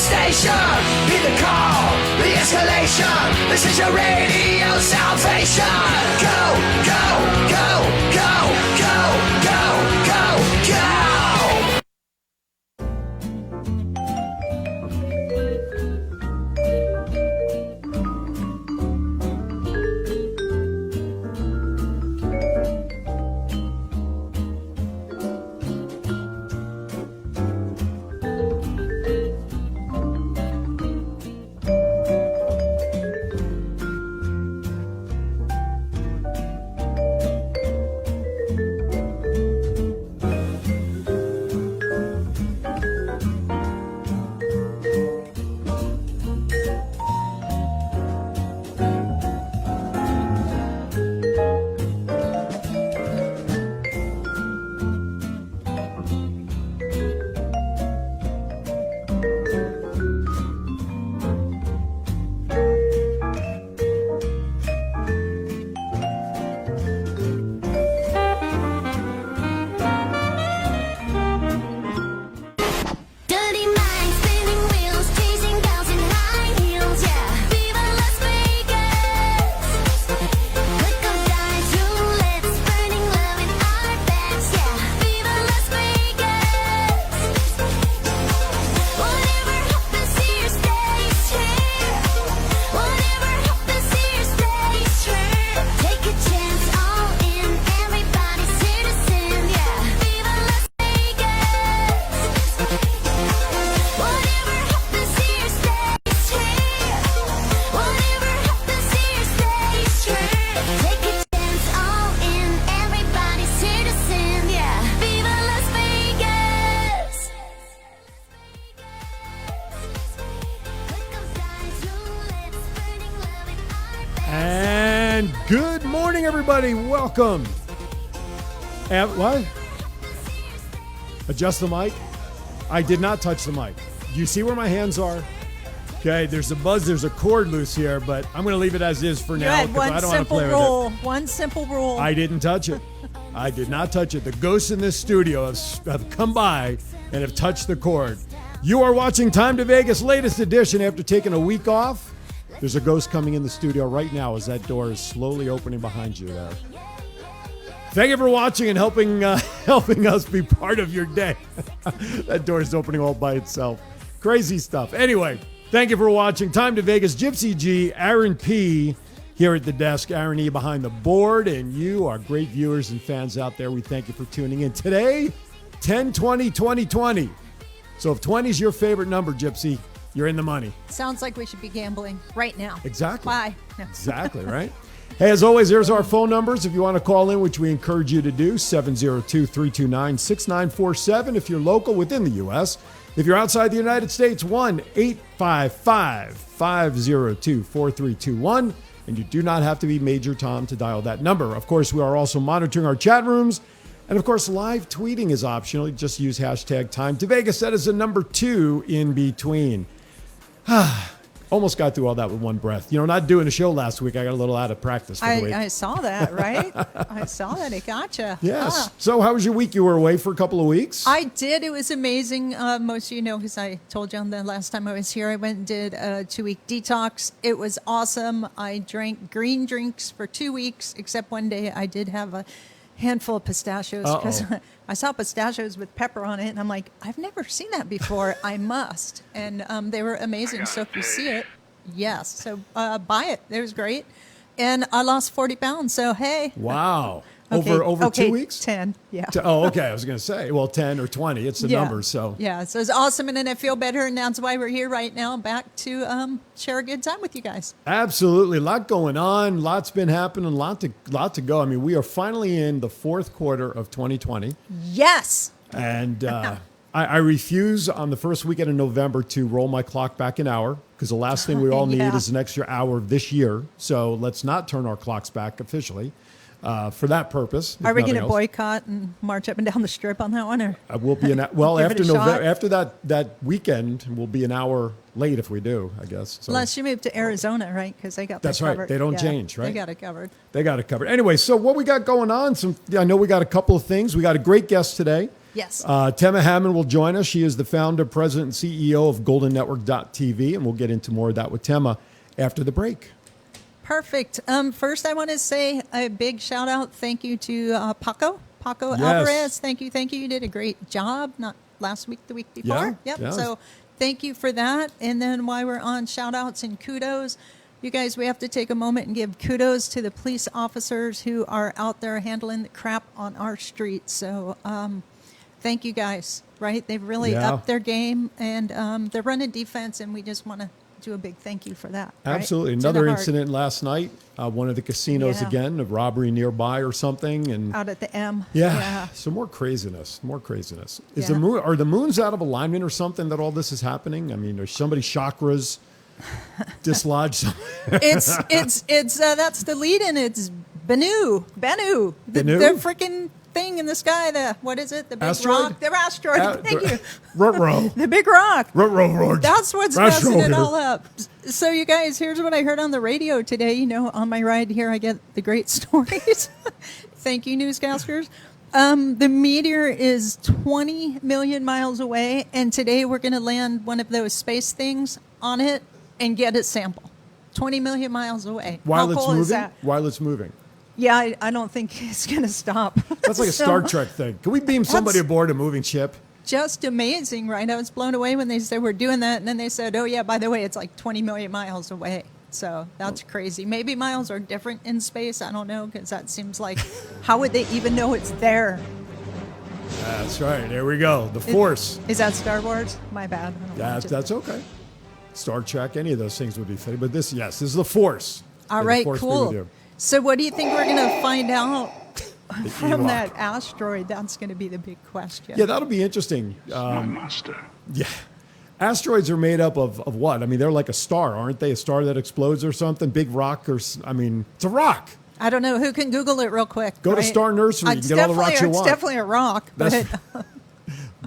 station. Hear the call, the escalation. This is your radio salvation. Go, go, go, go, go, go, go, go. Good morning, everybody. Welcome. What? Adjust the mic. I did not touch the mic. Do you see where my hands are? Okay, there's a buzz, there's a cord loose here, but I'm going to leave it as is for now because I don't want to play with it. One simple rule. I didn't touch it. I did not touch it. The ghosts in this studio have come by and have touched the cord. You are watching Time to Vegas, latest edition after taking a week off. There's a ghost coming in the studio right now as that door is slowly opening behind you there. Thank you for watching and helping us be part of your day. That door is opening all by itself. Crazy stuff. Anyway, thank you for watching. Time to Vegas. Gypsy G, Aaron P. here at the desk. Aaron E. behind the board. And you are great viewers and fans out there. We thank you for tuning in. Today, 10-20-2020. So if 20 is your favorite number, Gypsy, you're in the money. Sounds like we should be gambling right now. Exactly. Bye. No. Exactly, right? Hey, as always, here's our phone numbers. If you want to call in, which we encourage you to do, 702-329-6947 if you're local within the U.S. If you're outside the United States, 1-855-502-4321. And you do not have to be Major Tom to dial that number. Of course, we are also monitoring our chat rooms. And of course, live tweeting is optional. You just use hashtag Time to Vegas. That is the number 2 in between. Almost got through all that with one breath. You know, not doing a show last week, I got a little out of practice for the week. I saw that, right? I saw that. It gotcha. Yes. So how was your week? You were away for a couple of weeks? I did. It was amazing. Most of you know, because I told you on the last time I was here, I went and did a 2-week detox. It was awesome. I drank green drinks for 2 weeks, except one day I did have a handful of pistachios because I saw pistachios with pepper on it, and I'm like, I've never seen that before. I must. And they were amazing. So if you see it, yes. So buy it. It was great. And I lost 40 pounds. So, hey. Wow. Okay, Over 2 weeks? 10, yeah. Okay. I was going to say, well, 10 or 20. It's the number, so. Yeah, so it's awesome, and then I feel better, and that's why we're here right now, back to share a good time with you guys. Absolutely. A lot going on. Lots been happening. Lot to go. I mean, we are finally in the fourth quarter of 2020. Yes. And I refuse on the first weekend of November to roll my clock back an hour because the last thing we all need is an extra hour this year. So let's not turn our clocks back officially. For that purpose. Are we going to boycott and march up and down the strip on that one? Or we'll be after November, after that weekend, we'll be an hour late if we do, I guess. So. Unless you move to Arizona, right? Because they got that covered. That's right. They don't change, right? They got it covered. They got it covered. Anyway, so what we got going on? I know we got a couple of things. We got a great guest today. Yes. Tema Hammond will join us. She is the founder, president, and CEO of GoldenNetwork.tv, and we'll get into more of that with Tema after the break. Perfect. First, I want to say a big shout out. Thank you to Paco Yes. Alvarez. Thank you. You did a great job. Not last week, the week before. Yeah, Yep. yeah. So thank you for that. And then while we're on shout outs and kudos, you guys, we have to take a moment and give kudos to the police officers who are out there handling the crap on our streets. So thank you guys, right? They've really Yeah. upped their game, and they're running defense, and we just want to do a big thank you for that. right? Absolutely. To the Another heart. incident last night, one of the casinos Yeah. again, a robbery nearby or something. And Out at the M. yeah, some more craziness, Is the Yeah. moon, are the moons out of alignment or something that all this is happening? I mean, are somebody's chakras dislodged? It's that's the lead in. It's Bennu, the Bennu? freaking thing in the sky. What is it? The big Asteroid? rock. The asteroid. Thank you. Ruh-roh. The big rock. Ruh-roh. That's what's Astro messing it here. all up. So, you guys, here's what I heard on the radio today. You know, on my ride here, I get the great stories. Thank you, newscasters. The meteor is 20 million miles away, and today we're going to land one of those space things on it and get a sample. 20 million miles away. While How it's cool moving? is that? While it's moving. Yeah, I don't think it's going to stop. That's like a So, Star Trek thing. Can we beam somebody That's- aboard a moving ship? Just amazing, right? I was blown away when they said we're doing that, and then they said, oh, yeah, by the way, it's like 20 million miles away. So that's crazy. Maybe miles are different in space. I don't know, because that seems like, how would they even know it's there? That's right. There we go. The Force. Is that Star Wars? My bad. I don't watch it. That's okay. Star Trek, any of those things would be fitting. But this is the Force. All May the right, Force be cool. with you. So what do you think we're going to find out The from Ewok. that asteroid? That's going to be the big question. Yeah, that'll be interesting. My master. Yeah. Asteroids are made up of what? I mean, they're like a star, aren't they? A star that explodes or something? Big rock it's a rock. I don't know. Who can Google it real quick? Go to right? Star Nursery. You It's can get all the rocks you definitely- want. It's definitely a rock, That's- but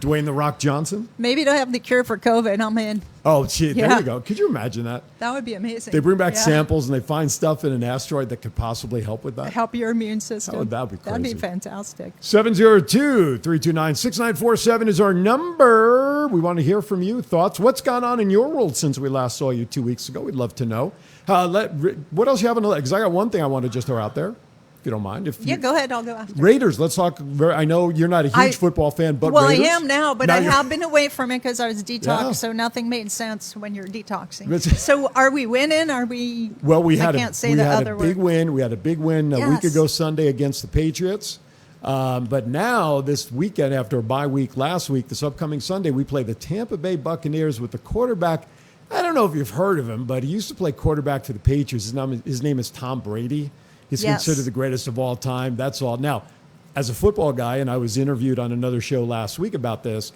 Dwayne The Rock Johnson? maybe they'll have the cure for COVID. I'm in. Oh, gee, there Yeah. you go. Could you imagine that? That would be amazing. They bring back Yeah. samples and they find stuff in an asteroid that could possibly help with that. Help your immune system. That'd be That'd be crazy. fantastic. 702-329-6947 is our number. We want to hear from you. Thoughts? What's gone on in your world since we last saw you 2 weeks ago? We'd love to know. What else you have on the list? Because I got one thing I want to just throw out there, if you don't mind. Yeah, go ahead. I'll go after. Raiders, let's talk. I know you're not a huge football fan, but Well, Raiders. I am now, but Now I you're- have been away from it because I was detoxed, Yeah. so nothing made sense when you're detoxing. It's- So are we winning? Are we? Well, we had I can't say we the had other a big word. win. We had a big win a week Yes. ago Sunday against the Patriots. But now this weekend, after a bye week last week, this upcoming Sunday, we play the Tampa Bay Buccaneers with the quarterback. I don't know if you've heard of him, but he used to play quarterback for the Patriots. His name is Tom Brady. He's Yes. considered the greatest of all time. That's all. Now, as a football guy, and I was interviewed on another show last week about this,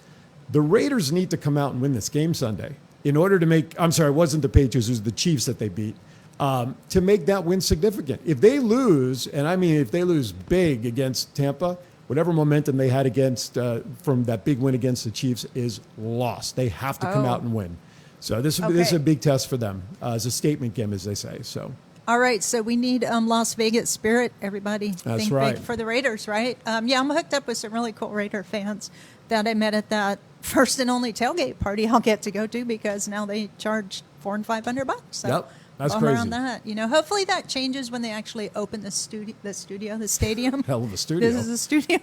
the Raiders need to come out and win this game Sunday in order to make, I'm sorry, it wasn't the Patriots, it was the Chiefs that they beat, to make that win significant. If they lose, and I mean if they lose big against Tampa, whatever momentum they had against from that big win against the Chiefs is lost. They have to come Oh. out and win. So this is Okay. a big test for them. It's a statement game, as they say. So All right, so we need Las Vegas spirit. Everybody That's think right. big for the Raiders, right? Yeah, I'm hooked up with some really cool Raider fans that I met at that first and only tailgate party I'll get to go to because now they charge $400 and $500. So Yep, that's bummer crazy. on that. You know, hopefully that changes when they actually open the stadium. hell of a studio. This is a studio.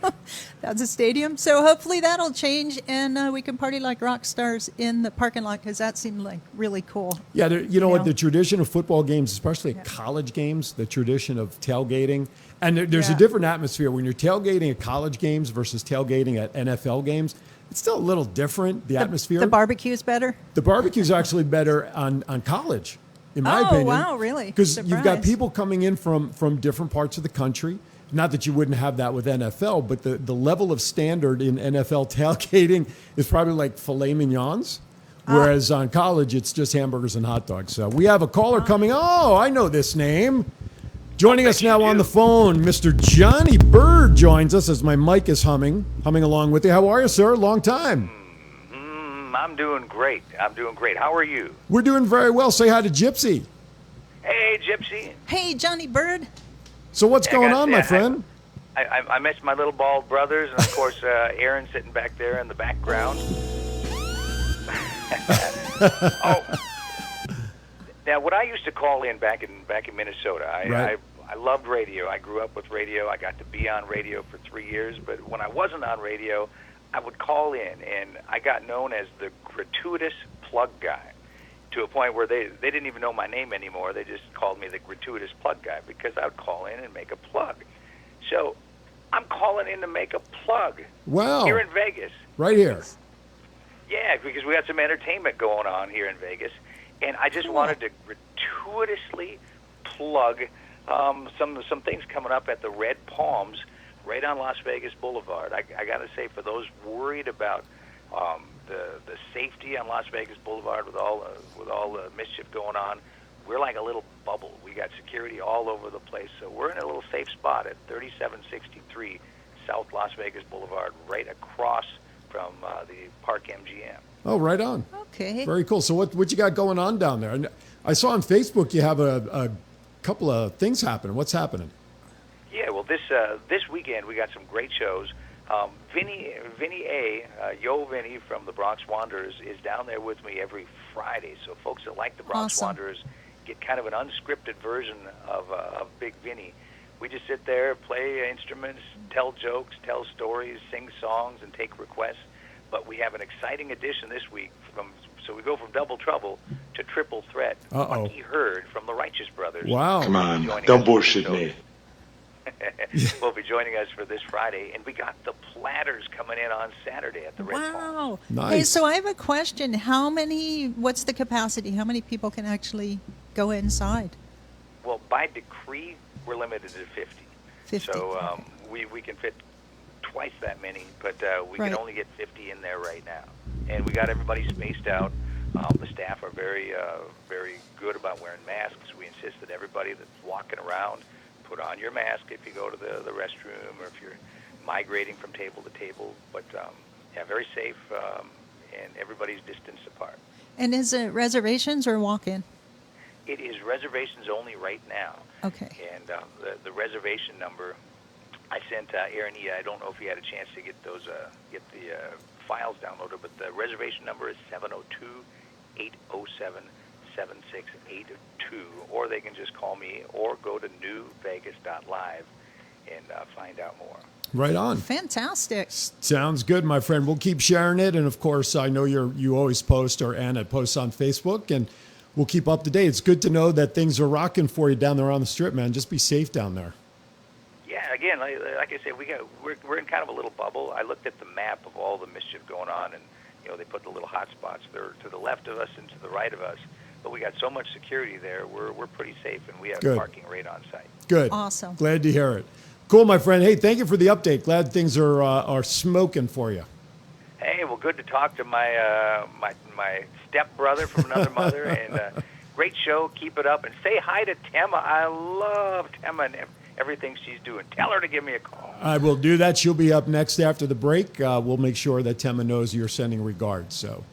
That's a stadium. So hopefully that'll change and we can party like rock stars in the parking lot because that seemed like really cool. Yeah, you know what? know? The tradition of football games, especially college games, the tradition of tailgating, and there's a Yeah. different atmosphere when you're tailgating at college games versus tailgating at NFL games. It's still a little different, the atmosphere. The barbecue's better. The barbecue's actually better on college, in my Oh, opinion. wow, really? Because you've got Surprised. people coming in from different parts of the country. Not that you wouldn't have that with NFL, but the level of standard in NFL tailgating is probably like filet mignons. Whereas on college, it's just hamburgers and hot dogs. So we have a caller coming. Oh, I know this name. Joining us now on the phone, Mr. Johnny Bird joins us as my mic is humming along with you. How are you, sir? Long time. I'm doing great. How are you? We're doing very well. Say hi to Gypsy. Hey, Gypsy. Hey, Johnny Bird. So what's Yeah, going I got- on, my yeah, friend? I miss my little bald brothers, and of course, Aaron sitting back there in the background. Oh, now what I used to call in back in Minnesota, I loved radio. I grew up with radio. I got to be on radio for 3 years, but when I wasn't on radio, I would call in, and I got known as the gratuitous plug guy, to a point where they didn't even know my name anymore. They just called me the gratuitous plug guy because I would call in and make a plug. So I'm calling in to make a plug. Wow. Here in Vegas. Right here. Yeah, because we got some entertainment going on here in Vegas, and I just wanted to gratuitously plug some things coming up at the Red Palms, right on Las Vegas Boulevard. I got to say, for those worried about the safety on Las Vegas Boulevard with all the mischief going on, we're like a little bubble. We got security all over the place, so we're in a little safe spot at 3763 South Las Vegas Boulevard, right across from the Park MGM. Oh, right on. Okay. Very cool. So what you got going on down there? And I saw on Facebook you have a couple of things happening. What's happening? Yeah, well, this weekend we got some great shows. Vinny Yo Vinny from the Bronx Wanderers is down there with me every Friday. So folks that like the Bronx Wanderers get kind of an unscripted version of Big Vinny. We just sit there, play instruments, tell jokes, tell stories, sing songs, and take requests. But we have an exciting edition this week. So we go from Double Trouble to Triple Threat. Bucky Hurd from the Righteous Brothers. Wow. Come on, don't bullshit me. Will be joining us for this Friday, and we got the Platters coming in on Saturday at the Red Palms. Wow. Nice. Hey, so I have a question. What's the capacity? How many people can actually go inside? Well, by decree, we're limited to 50. 50. So we can fit twice that many, but we can only get 50 in there right now. And we got everybody spaced out. The staff are very good about wearing masks. We insist that everybody that's walking around put on your mask if you go to the restroom or if you're migrating from table to table. But very safe, and everybody's distanced apart. And is it reservations or walk-in? It is reservations only right now. Okay. And the reservation number, I sent Aaron E. I don't know if he had a chance to get the files downloaded, but the reservation number is 702-807-7682, or they can just call me or go to newvegas.live and find out more. Right on. Fantastic. Sounds good, my friend. We'll keep sharing it, and of course, I know you always post, or Anna posts on Facebook, and we'll keep up to date. It's good to know that things are rocking for you down there on the Strip, man. Just be safe down there. Yeah, again, like I said, we're in kind of a little bubble. I looked at the map of all the mischief going on, and they put the little hot spots there to the left of us and to the right of us. But we got so much security there, we're pretty safe, and we have parking right on site. Good. Awesome. Glad to hear it. Cool, my friend. Hey, thank you for the update. Glad things are smoking for you. Hey, well, good to talk to my stepbrother from another mother, and great show. Keep it up, and say hi to Tema. I love Tema and everything she's doing. Tell her to give me a call. I will do that. She'll be up next after the break. We'll make sure that Tema knows you're sending regards. So,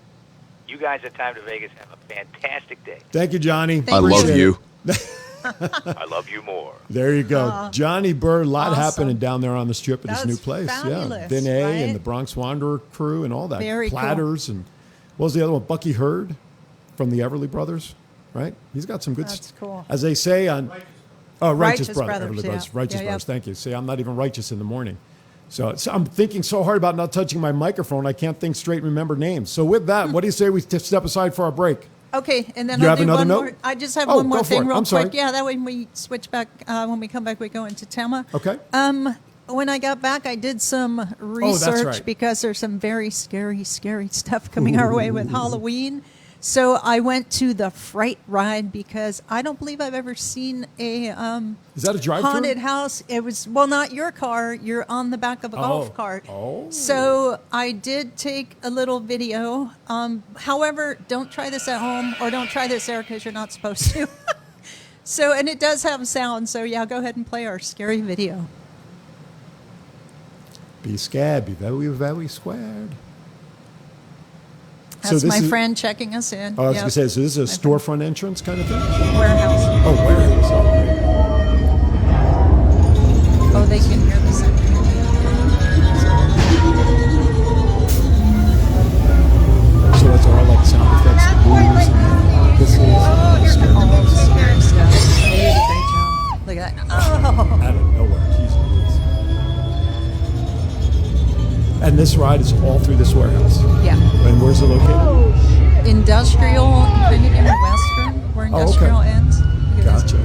you guys at Time to Vegas have a fantastic day. Thank you, Johnny. I love you. I love you more. There you go. Johnny Bird, a lot Awesome. happening down there on the Strip at his That's new place. fabulous, Yeah. Vinay right? and the Bronx Wanderer crew and all that. Very cool. Platters and what was the other one? Bucky Hurd from the Everly Brothers, right? He's got some good That's cool. As they say on Righteous Righteous Brothers. Brothers, Everly yeah. Brothers. Righteous Yeah, Brothers. yeah. Thank you. See, I'm not even righteous in the morning. So I'm thinking so hard about not touching my microphone, I can't think straight and remember names. So with that, what do you say we step aside for our break? Okay, and then You I'll have do another one note? more. I just have Oh, one more go for thing it. real I'm sorry. quick. Yeah, that way when we switch back, when we come back, we go into Tema. Okay. When I got back, I did some research right. because there's some very scary stuff coming our way with Halloween. So I went to the Fright Ride because I don't believe I've ever seen a Is that a drive-thru? haunted house. It was, well, not your car. You're on the back of a golf cart. Oh. So I did take a little video. However, don't try this at home or don't try this there because you're not supposed to. So, and it does have sound. So yeah, go ahead and play our scary video. Be scared, be very, very squared. That's this my is- friend checking us in. Oh, I was Yep. going to say, so this is a storefront entrance kind of thing? Warehouse. Oh, warehouse. Oh, they can hear the sound. So that's all like sound effects, the booms, and whistles, and scary All the noises. scary stuff. They did a great job. Look at that. Oh. Out of nowhere. Jeez Louise. And this ride is all through this warehouse. Yeah. And where's it located? Industrial, kind of in Western, where Oh, okay. industrial ends. Look at this. Gotcha.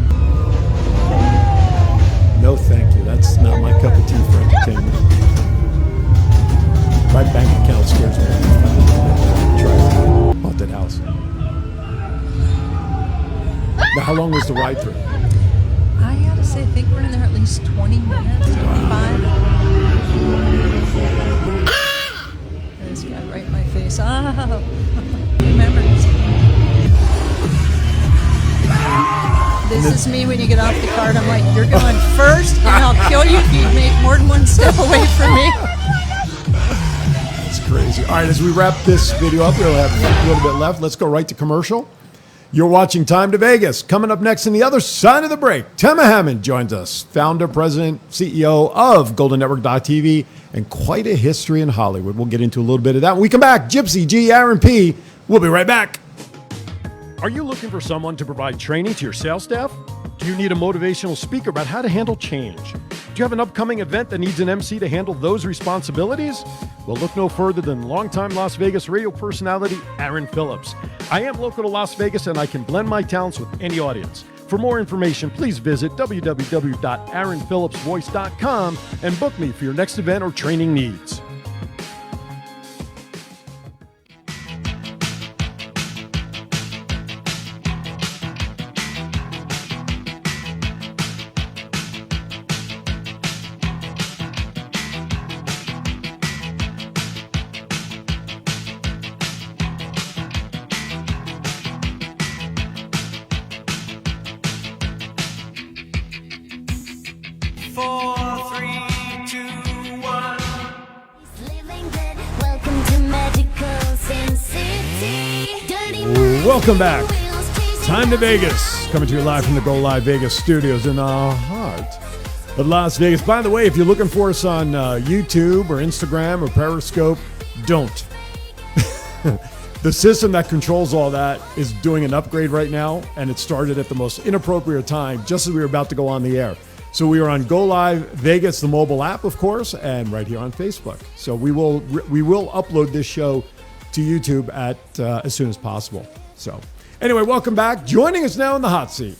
No, thank you. That's not my cup of tea for entertainment. My bank account scares me. Try it. Haunted house. Now, how long was the ride through? I gotta say, I think we're in there at least 20 minutes, 25. This guy right in my face. Oh, remember this. This is me when you get off the cart. I'm like, you're going first, and I'll kill you if you make more than one step away from me. It's crazy. All right, as we wrap this video up, we'll have a little bit left. Let's go right to commercial. You're watching Time to Vegas. Coming up next on the other side of the break, Tema Hammond joins us, founder, president, CEO of GoldenNetwork.tv, and quite a history in Hollywood. We'll get into a little bit of that when we come back. Gypsy G, Aaron P. We'll be right back. Are you looking for someone to provide training to your sales staff? Do you need a motivational speaker about how to handle change? Do you have an upcoming event that needs an MC to handle those responsibilities? Well, look no further than longtime Las Vegas radio personality Aaron Phillips. I am local to Las Vegas, and I can blend my talents with any audience. For more information, please visit www.aaronphillipsvoice.com and book me for your next event or training needs. Welcome back. Time to Vegas. Coming to you live from the Go Live Vegas studios in the heart of Las Vegas. By the way, if you're looking for us on YouTube or Instagram or Periscope, don't. The system that controls all that is doing an upgrade right now, and it started at the most inappropriate time, just as we were about to go on the air. So we are on Go Live Vegas, the mobile app, of course, and right here on Facebook. So we will upload this show to YouTube at as soon as possible. So anyway, welcome back. Joining us now in the hot seat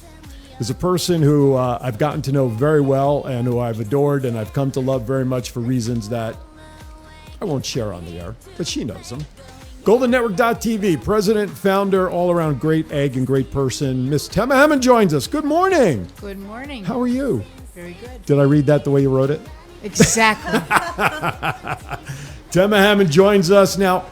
is a person who I've gotten to know very well and who I've adored and I've come to love very much for reasons that I won't share on the air, but she knows them. GoldenNetwork.tv, president, founder, all-around great egg and great person, Miss Tema Hammond joins us. Good morning. Good morning. How are you? Very good. Did I read that the way you wrote it? Exactly. Tema Hammond joins us now.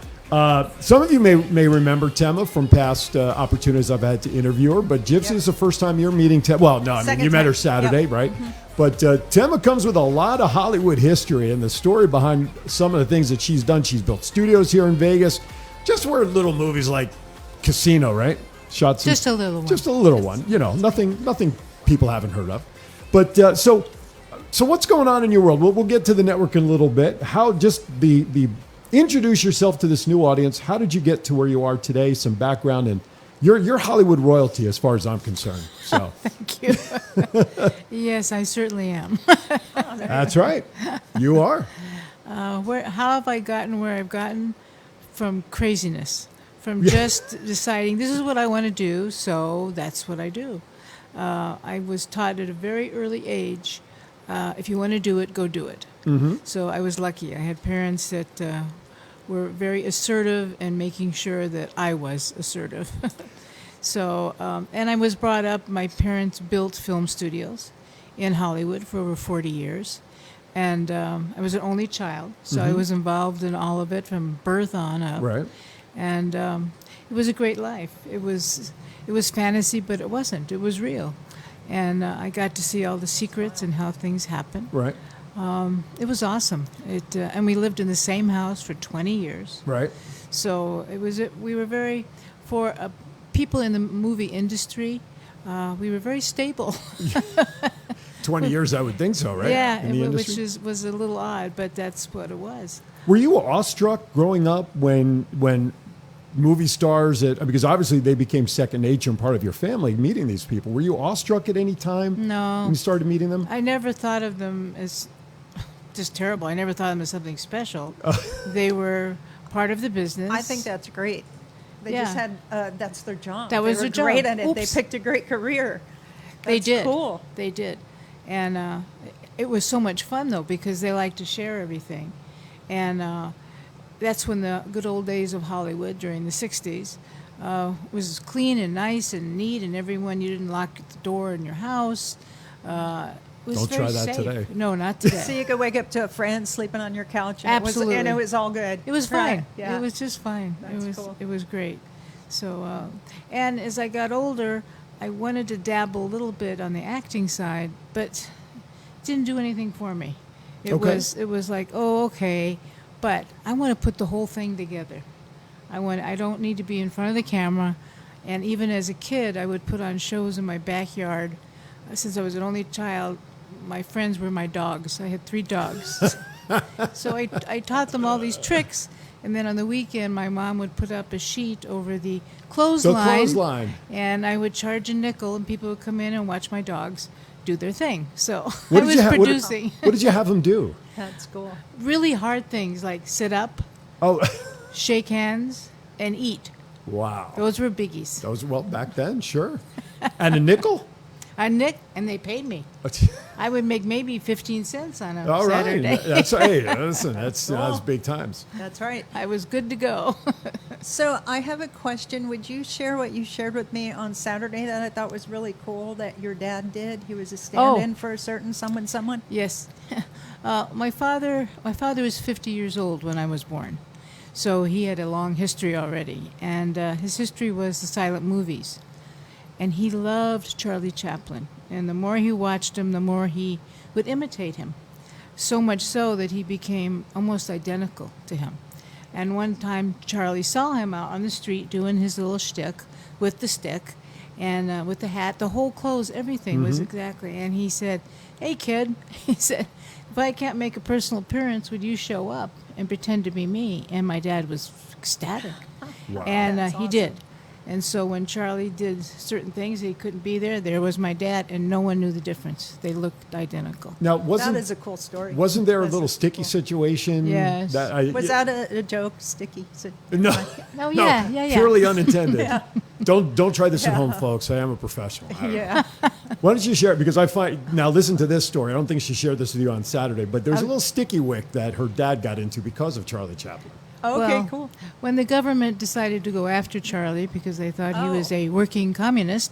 Some of you may remember Tema from past opportunities I've had to interview her, but Gypsy is the first time you're meeting Tema. Well, no, I mean, Second you met her time. Saturday, Yep. right? But Tema comes with a lot of Hollywood history and the story behind some of the things that she's done. She's built studios here in Vegas, just where little movies like Casino, right? Shot some, Just a little one. Just a little one. You know, nothing people haven't heard of. But so what's going on in your world? We'll get to the network in a little bit. How just the introduce yourself to this new audience. How did you get to where you are today? Some background, and you're Hollywood royalty as far as I'm concerned. So Thank you. Yes, I certainly am. that's right. You are. How have I gotten where I've gotten? From craziness. From just deciding this is what I want to do, so that's what I do. I was taught at a very early age, if you want to do it, go do it. Mm-hmm. So I was lucky. I had parents that were very assertive and making sure that I was assertive. So, and I was brought up, my parents built film studios in Hollywood for over 40 years. And I was an only child, so I was involved in all of it from birth on up. Right. And it was a great life. It was fantasy, but it wasn't. It was real. And I got to see all the secrets and how things happen. Right. It was awesome. And we lived in the same house for 20 years. Right. So we were very, for people in the movie industry, we were very stable. 20 years, I would think so, right? Yeah, In the which industry? was a little odd, but that's what it was. Were you awestruck growing up when movie stars, because obviously they became second nature and part of your family, meeting these people? Were you awestruck at any time No. when you started meeting them? I never thought of them as just terrible. I never thought of them as something special. They were part of the business. I think that's great. They just Yeah. had that's their job. That was they were their great job. at it. They Oops. picked a great career. They That's did. Cool. They did. And it was so much fun, though, because they liked to share everything. And that's when the good old days of Hollywood during the 60s was clean and nice and neat, and everyone, you didn't lock the door in your house. It was Don't very try that safe. today. No, not today. So you could wake up to a friend sleeping on your couch. And Absolutely. and it was all good. It was Right. fine. Yeah. It was just fine. That's cool. It was great. So, and as I got older, I wanted to dabble a little bit on the acting side, but it didn't do anything for me. It Okay. was like, oh, okay, but I want to put the whole thing together. I don't need to be in front of the camera, and even as a kid, I would put on shows in my backyard. Since I was an only child, my friends were my dogs. I had 3 dogs. So I taught them all these tricks, and then on the weekend, my mom would put up a sheet over the clothesline. And I would charge a nickel, and people would come in and watch my dogs do their thing. So I was producing What did you have them do? That's cool. really hard things like sit up, Oh, shake hands, and eat. wow. Those were biggies. Those, well, back then, sure. And a nickel? I nicked, and they paid me. I would make maybe 15 cents on a All right. Saturday. That's, hey, listen, that's big times. That's right. I was good to go. So I have a question. Would you share what you shared with me on Saturday that I thought was really cool that your dad did? He was a stand-in for a certain someone. Yes. My father was 50 years old when I was born. So he had a long history already. And his history was the silent movies. And he loved Charlie Chaplin. And the more he watched him, the more he would imitate him. So much so that he became almost identical to him. And one time Charlie saw him out on the street doing his little shtick with the stick and with the hat, the whole clothes, everything was exactly. And he said, "Hey, kid," he said, "if I can't make a personal appearance, would you show up and pretend to be me?" And my dad was ecstatic. Wow. And That's he awesome. did. And so when Charlie did certain things, he couldn't be there was my dad, and no one knew the difference. They looked identical. Now, That is a cool story. wasn't there a That's little just sticky cool. situation? Yes. Was that a joke, Sticky? No. Oh, yeah, yeah, yeah. Purely unintended. Don't try this at home, folks. I am a professional. I don't know. Yeah. Why don't you share it? Because I find, now listen to this story. I don't think she shared this with you on Saturday, but there's a little sticky wick that her dad got into because of Charlie Chaplin. Okay, Well, cool. When the government decided to go after Charlie because they thought he was Oh. a working communist,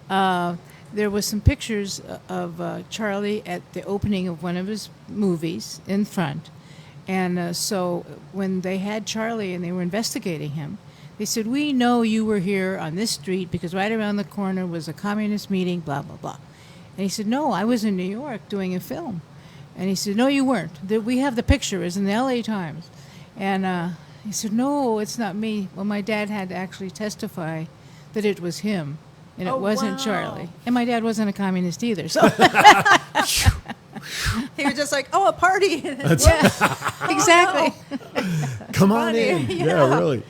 there was some pictures of Charlie at the opening of one of his movies in front. And so when they had Charlie and they were investigating him, they said, "We know you were here on this street because right around the corner was a communist meeting, blah, blah, blah." And he said, "No, I was in New York doing a film." And he said, "No, you weren't. We have the picture. It's in the LA Times." And he said, "No, it's not me." Well, my dad had to actually testify that it was him, and it Oh, wasn't wow. Charlie. And my dad wasn't a communist either, so He was just like, "Oh, a party." exactly. Come on Funny. in. Yeah. Yeah, really.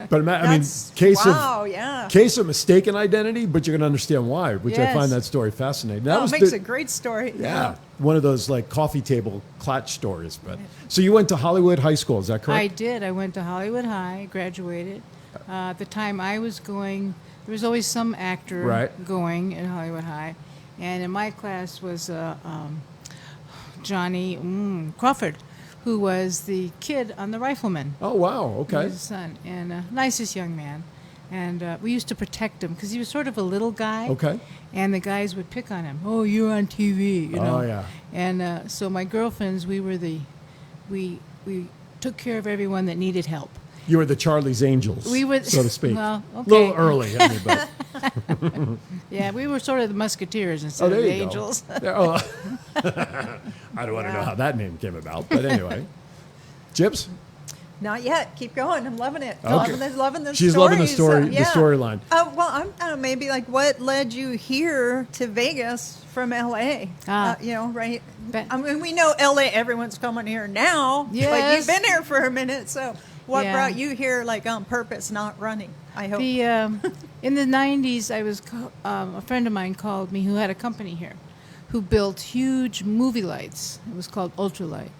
But I mean, That's- case wow, of yeah. case of mistaken identity, but you're going to understand why, which I Yes. find that story fascinating. That Oh, was it makes the- a great story. yeah, one of those like coffee table clutch stories. But so you went to Hollywood High School, is that correct? I did. I went to Hollywood High, graduated. At the time I was going, there was always some actor Right. going at Hollywood High. And in my class was Johnny Crawford, who was the kid on The Rifleman. Oh wow, He okay. was his son, and nicest young man. And we used to protect him because he was sort of a little guy. Okay. And the guys would pick on him. "Oh, you're on TV," you know. Oh yeah. And so my girlfriends, we took care of everyone that needed help. You were the Charlie's Angels, We were- so to speak. well, A little okay. early, I mean, but Yeah, we were sort of the Musketeers oh, instead there of the you Angels. go. Yeah, oh. I don't want to know how that name came about, but anyway. Chips? Not yet. Keep going. I'm loving it. Okay. Loving the She's stories. loving the story, the Yeah. storyline. Well, I don't know. Maybe like what led you here to Vegas from LA? Right? I mean, we know LA. Everyone's coming here now. But Yes. you've been here for a minute. So what Yeah. brought you here, like on purpose, not running? I hope. In the 90s, a friend of mine called me who had a company here, who built huge movie lights. It was called Ultralight.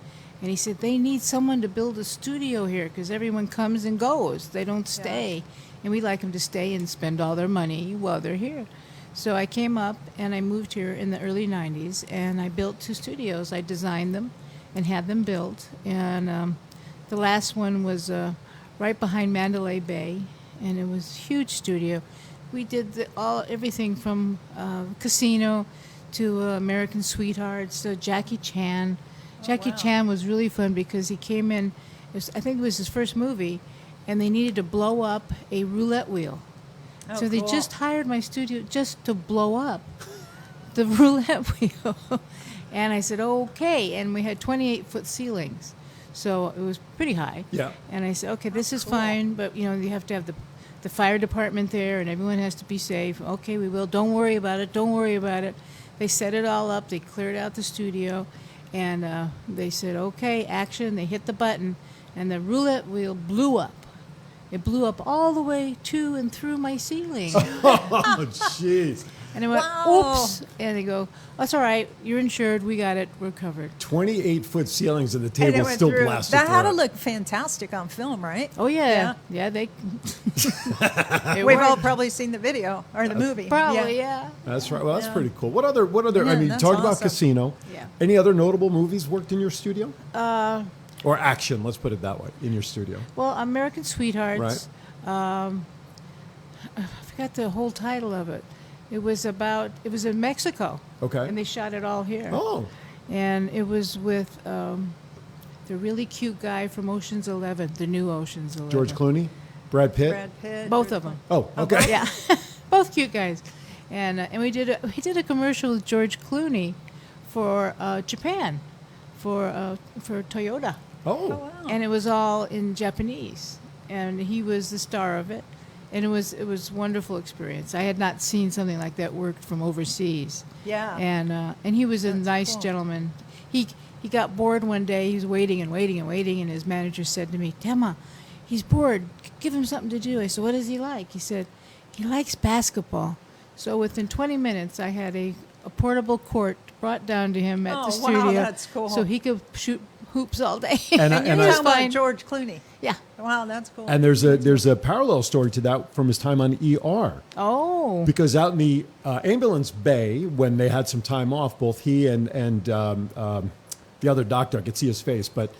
And he said, they need someone to build a studio here because everyone comes and goes. They don't stay. And we like them to stay and spend all their money while they're here. So I came up and I moved here in the early 90s and I built 2 studios. I designed them and had them built. And the last one was right behind Mandalay Bay. And it was a huge studio. We did everything from Casino to American Sweethearts to Jackie Chan. Jackie Chan was really fun because he came in, I think it was his first movie, and they needed to blow up a roulette wheel. So they just hired my studio just to blow up the roulette wheel. And I said, okay. And we had 28-foot ceilings. So it was pretty high. Yeah. And I said, okay, this is fine, but you have to have the fire department there and everyone has to be safe. Okay, we will. Don't worry about it. Don't worry about it. They set it all up. They cleared out the studio. And they said, okay, action. They hit the button, and the roulette wheel blew up. It blew up all the way to and through my ceiling. Oh, jeez. And I went, Wow. oops. And they go, that's all right. You're insured. We got it. We're covered. 28-foot ceilings and the And it table went still through. blasted That had to through. look fantastic on film, right? Oh, yeah. Yeah, they. We've all probably seen the video or the movie. Probably, yeah. That's right. Well, that's pretty cool. What other? I Yeah, mean, that's talk about awesome. Casino. Yeah. Any other notable movies worked in your studio? Or action, let's put it that way, in your studio. Well, American Sweethearts. Right. I forgot the whole title of it. It was in Mexico. Okay. And they shot it all here. Oh, And it was with the really cute guy from Ocean's 11, the new Ocean's 11. George Clooney, Brad Pitt. Brad Pitt. Both of them. Oh, okay. Yeah, both cute guys. And we did a commercial with George Clooney for Japan, for Toyota. Oh, And it was all in Japanese, and he was the star of it, and it was a wonderful experience. I had not seen something like that worked from overseas. Yeah. And he was a nice cool. gentleman. He got bored one day. He was waiting and waiting and waiting, and his manager said to me, "Tema, he's bored. Give him something to do." I said, "What does he like?" He said, "He likes basketball." So within 20 minutes, I had a portable court brought down to him at Oh, the wow, studio, that's cool. so he could shoot hoops all day. And You're I- talking about fine. George Clooney. Yeah. Wow, that's cool. and there's a parallel story to that from his time on ER. Oh. Because out in the ambulance bay, when they had some time off, both he and the other doctor, I could see his face, but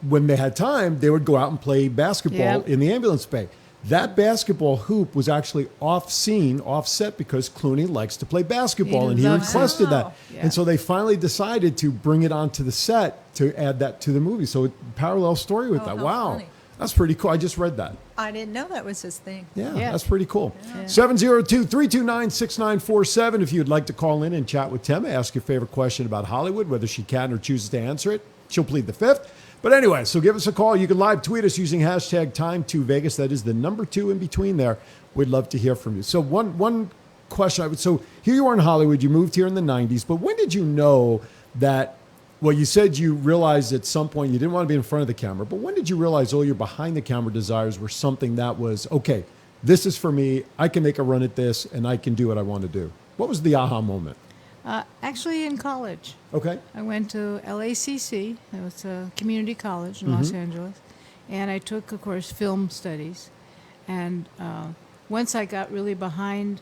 when they had time, they would go out and play basketball Yep. in the ambulance bay. That basketball hoop was actually offset because Clooney likes to play basketball, He and he loves it. requested that. Wow. Yeah. And so they finally decided to bring it onto the set to add that to the movie. So parallel story with Oh, that. how Wow. funny. That's pretty cool. I just read that. I didn't know that was his thing. Yeah, Yeah. that's pretty cool. 702-329-6947 if you'd like to call in and chat with Tema, ask your favorite question about Hollywood, whether she can or chooses to answer it. She'll plead the fifth. But anyway, so give us a call. You can live tweet us using hashtag Time2Vegas. That is the number 2 in between there. We'd love to hear from you. So one question. So here you are in Hollywood. You moved here in the 90s. But when did you know that, well, you said you realized at some point you didn't want to be in front of the camera. But when did you realize all your behind the camera desires were something that was, okay, this is for me. I can make a run at this and I can do what I want to do. What was the aha moment? Actually, in college. Okay. I went to LACC. It was a community college in Los Angeles. And I took, of course, film studies. And once I got really behind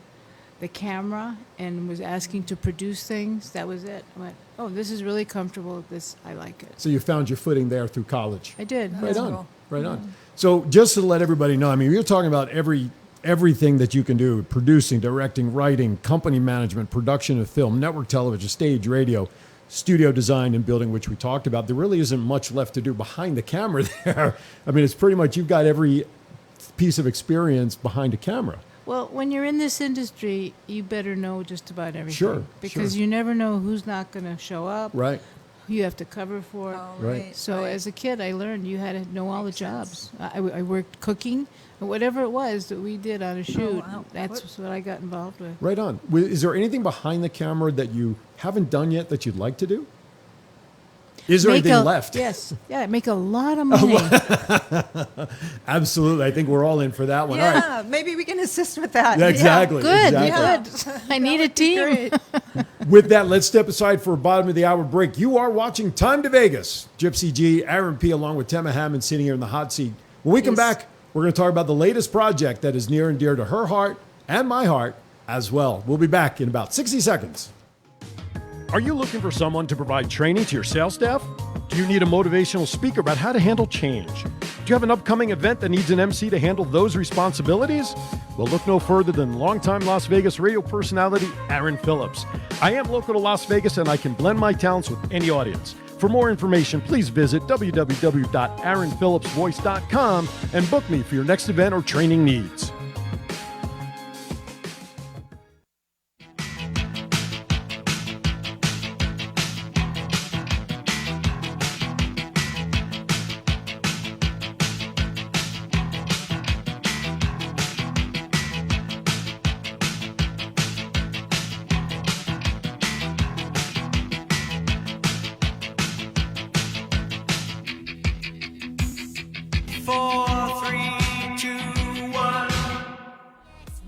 the camera and was asking to produce things, that was it. I went, oh, this is really comfortable. I like it. So you found your footing there through college. I did. Right That's on. cool. Right on. So just to let everybody know, I mean, you're talking about everything that you can do: producing, directing, writing, company management, production of film, network television, stage, radio, studio design, and building, which we talked about. There really isn't much left to do behind the camera there. I mean, it's pretty much you've got every piece of experience behind a camera. Well, when you're in this industry, you better know just about everything. Sure, Because sure. you never know who's not going to show up, Right. who you have to cover for. Oh, Right. So as a kid, I learned you had to know all the jobs. I worked cooking, or whatever it was that we did on a shoot. wow. That's what I got involved with. Right on. Is there anything behind the camera that you haven't done yet that you'd like to do? Is there anything left? Yes. Yeah, make a lot of money. Absolutely. I think we're all in for that one. All right. Yeah, maybe we can assist with that. Yeah, exactly. Good. Exactly. Good. I need a team. With that, let's step aside for a bottom of the hour break. You are watching Time to Vegas. Gypsy G, Aaron P, along with Tema Hammond sitting here in the hot seat. When we come back, we're going to talk about the latest project that is near and dear to her heart and my heart as well. We'll be back in about 60 seconds. Are you looking for someone to provide training to your sales staff? Do you need a motivational speaker about how to handle change? Do you have an upcoming event that needs an MC to handle those responsibilities? Well, look no further than longtime Las Vegas radio personality Aaron Phillips. I am local to Las Vegas and I can blend my talents with any audience. For more information, please visit www.aaronphillipsvoice.com and book me for your next event or training needs.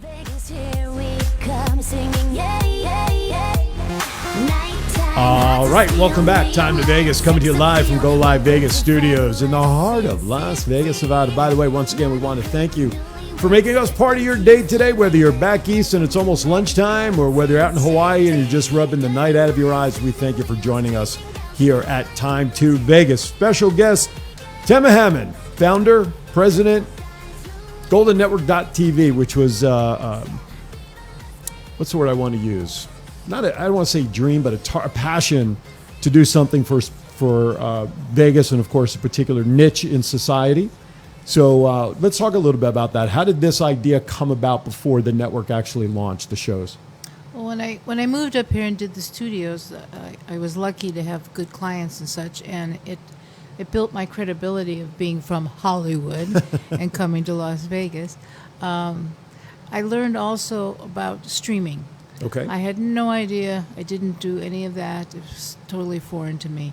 Vegas, here we come singing, yeah, yeah, yeah. Nighttime. All right, welcome back. Time to Vegas, coming to you live from Go Live Vegas Studios in the heart of Las Vegas, Nevada. By the way, once again, we want to thank you for making us part of your day today, whether you're back east and it's almost lunchtime or whether you're out in Hawaii and you're just rubbing the night out of your eyes. We thank you for joining us here at Time to Vegas. Special guest, Tema Hammond, founder, president, GoldenNetwork.tv, which was, what's the word I want to use? I don't want to say dream, but a passion to do something for Vegas and, of course, a particular niche in society. So let's talk a little bit about that. How did this idea come about before the network actually launched the shows? Well, when I moved up here and did the studios, I was lucky to have good clients and such, and it built my credibility of being from Hollywood and coming to Las Vegas. I learned also about streaming. Okay. I had no idea. I didn't do any of that. It was totally foreign to me.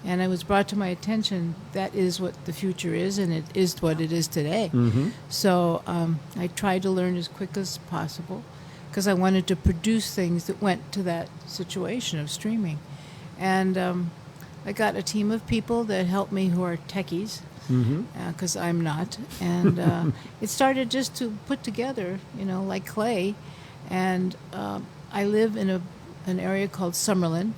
And it was brought to my attention that is what the future is, and it is what it is today. Mm-hmm. So I tried to learn as quick as possible because I wanted to produce things that went to that situation of streaming. And I got a team of people that helped me who are techies, because I'm not. And it started just to put together, like clay. And I live in an area called Summerlin,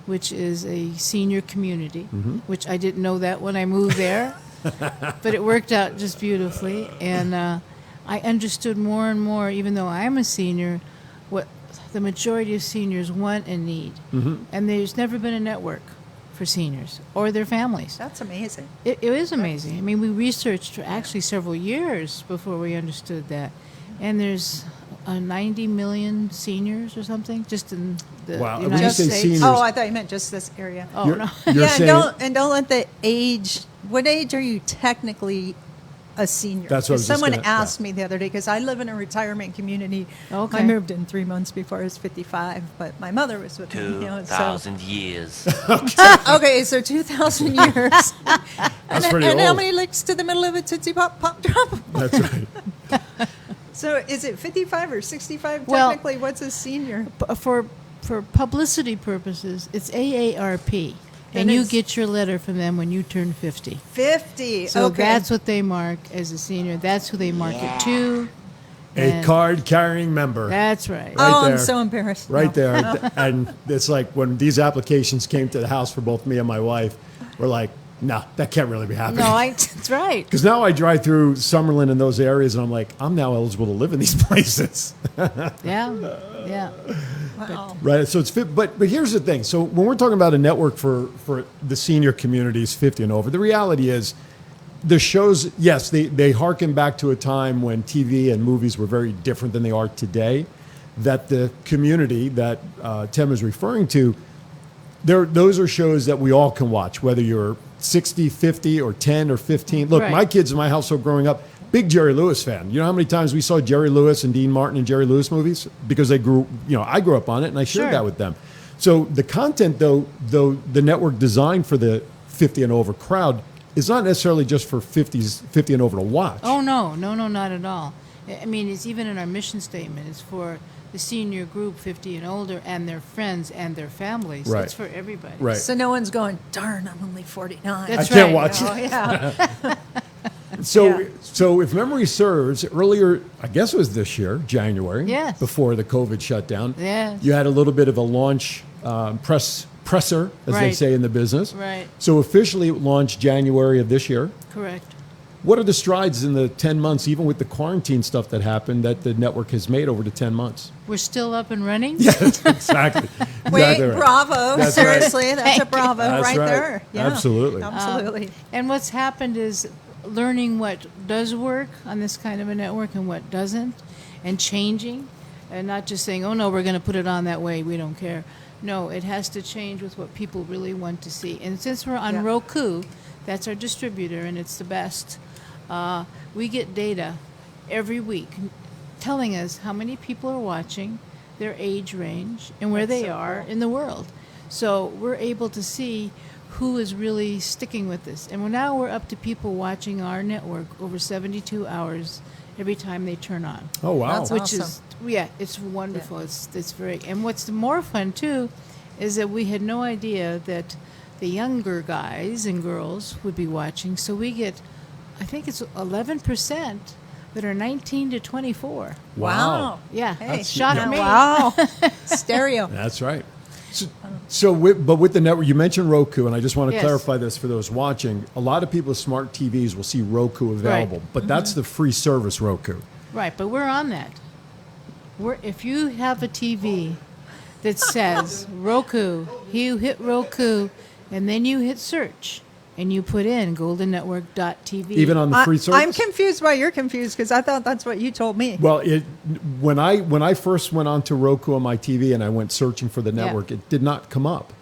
which is a senior community, which I didn't know that when I moved there. But it worked out just beautifully. And I understood more and more, even though I'm a senior, what the majority of seniors want and need. And there's never been a network for seniors or their families. That's amazing. It is amazing. I mean, we researched for actually several years before we understood that. And there's 90 million seniors or something just in the Wow. When you United say States. seniors- Oh, I thought you meant just this area. Oh, You're- no. You're yeah, saying, and don't let the age. What age are you technically a senior? That's what I was just Someone gonna- asked me the other day because I live in a retirement community. Okay. I moved in 3 months before I was 55, but my mother was with me. 2,000 years. Okay, so 2,000 years. That's pretty and how old. many licks to the middle of a Tootsie Pop pop drop? That's right. So is it 55 or 65 Well- technically? What's a senior? For publicity purposes, it's AARP. And And you it's- get your letter from them when you turn 50. 50. So okay. that's what they mark as a senior. That's who they mark it to. A And card-carrying member. That's right. Right oh, there. I'm so embarrassed. Right No. there. And it's like when these applications came to the house for both me and my wife, we're like, no, that can't really be happening. No, that's right. Because now I drive through Summerlin and those areas, and I'm like, I'm now eligible to live in these places. Yeah, yeah. Wow. Right. So it's fit. But here's the thing. So when we're talking about a network for the senior communities 50 and over, the reality is the shows, yes, they harken back to a time when TV and movies were very different than they are today. That the community that Tim is referring to those are shows that we all can watch, whether you're 60, 50, or 10 or 15. Look, Right. my kids in my household growing up, big Jerry Lewis fan. You know how many times we saw Jerry Lewis and Dean Martin and Jerry Lewis movies? Because I grew up on it and I shared Sure. that with them. So the content, though the network designed for the 50 and over crowd is not necessarily just for 50 and over to watch. Oh, no, not at all. I mean, it's even in our mission statement. It's for the senior group, 50 and older, and their friends and their families. Right. It's for everybody. Right. So no one's going, darn, I'm only 49. That's I can't right. watch Oh, it. yeah. So, Yeah. so if memory serves, earlier, I guess it was this year, January, Yes. before the COVID shutdown, Yes. you had a little bit of a launch presser, as they Right. say in the business. Right. So officially it launched January of this year. Correct. What are the strides in the 10 months, even with the quarantine stuff that happened, that the network has made over the 10 months? We're still up and running? Yes, exactly. Wait, Exactly right. bravo. That's right. Seriously, that's a bravo That's right, right. there. Yeah. Absolutely. Absolutely. And what's happened is learning what does work on this kind of a network and what doesn't, and changing, and not just saying, oh no, we're going to put it on that way, we don't care. No, it has to change with what people really want to see. And since we're on Yeah. Roku, that's our distributor, and it's the best. We get data every week telling us how many people are watching, their age range, and where That's they so are cool. in the world. So we're able to see who is really sticking with this. And now we're up to people watching our network over 72 hours every time they turn on. Oh, wow. That's Which awesome. is, yeah, it's wonderful. It's very, and what's more fun too is that we had no idea that the younger guys and girls would be watching. So we get, I think it's 11% that are 19 to 24. Wow. Yeah, Hey, shocked yeah. me. Wow. Stereo. That's right. So with the network, you mentioned Roku, and I just want to Yes. clarify this for those watching. A lot of people with smart TVs will see Roku available, but that's the free service Roku. Right, but we're on that. If you have a TV that says Roku, you hit Roku, and then you hit search, and you put in goldennetwork.tv. Even on the free service? I'm confused why you're confused because I thought that's what you told me. Well, when I first went on to Roku on my TV and I went searching for the Yeah. network, it did not come up.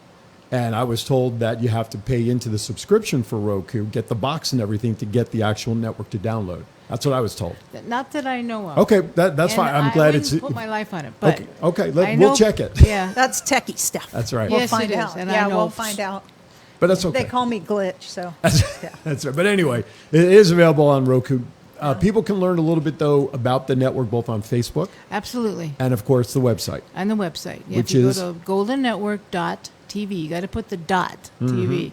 And I was told that you have to pay into the subscription for Roku, get the box and everything to get the actual network to download. That's what I was told. Not that I know of. Okay, that's And fine. I'm I glad wouldn't it's put my life on it. But okay. I We'll know- check it. Yeah, That's techie stuff. That's right. We'll Yes, find it is, out. and I Yeah, know. we'll find out. But that's okay. They call me Glitch, so. That's right. But anyway, it is available on Roku. People can learn a little bit, though, about the network both on Facebook absolutely. and, of course, the website. On the website. Yeah, Which if you is? go to goldennetwork.tv. You got to put the dot TV.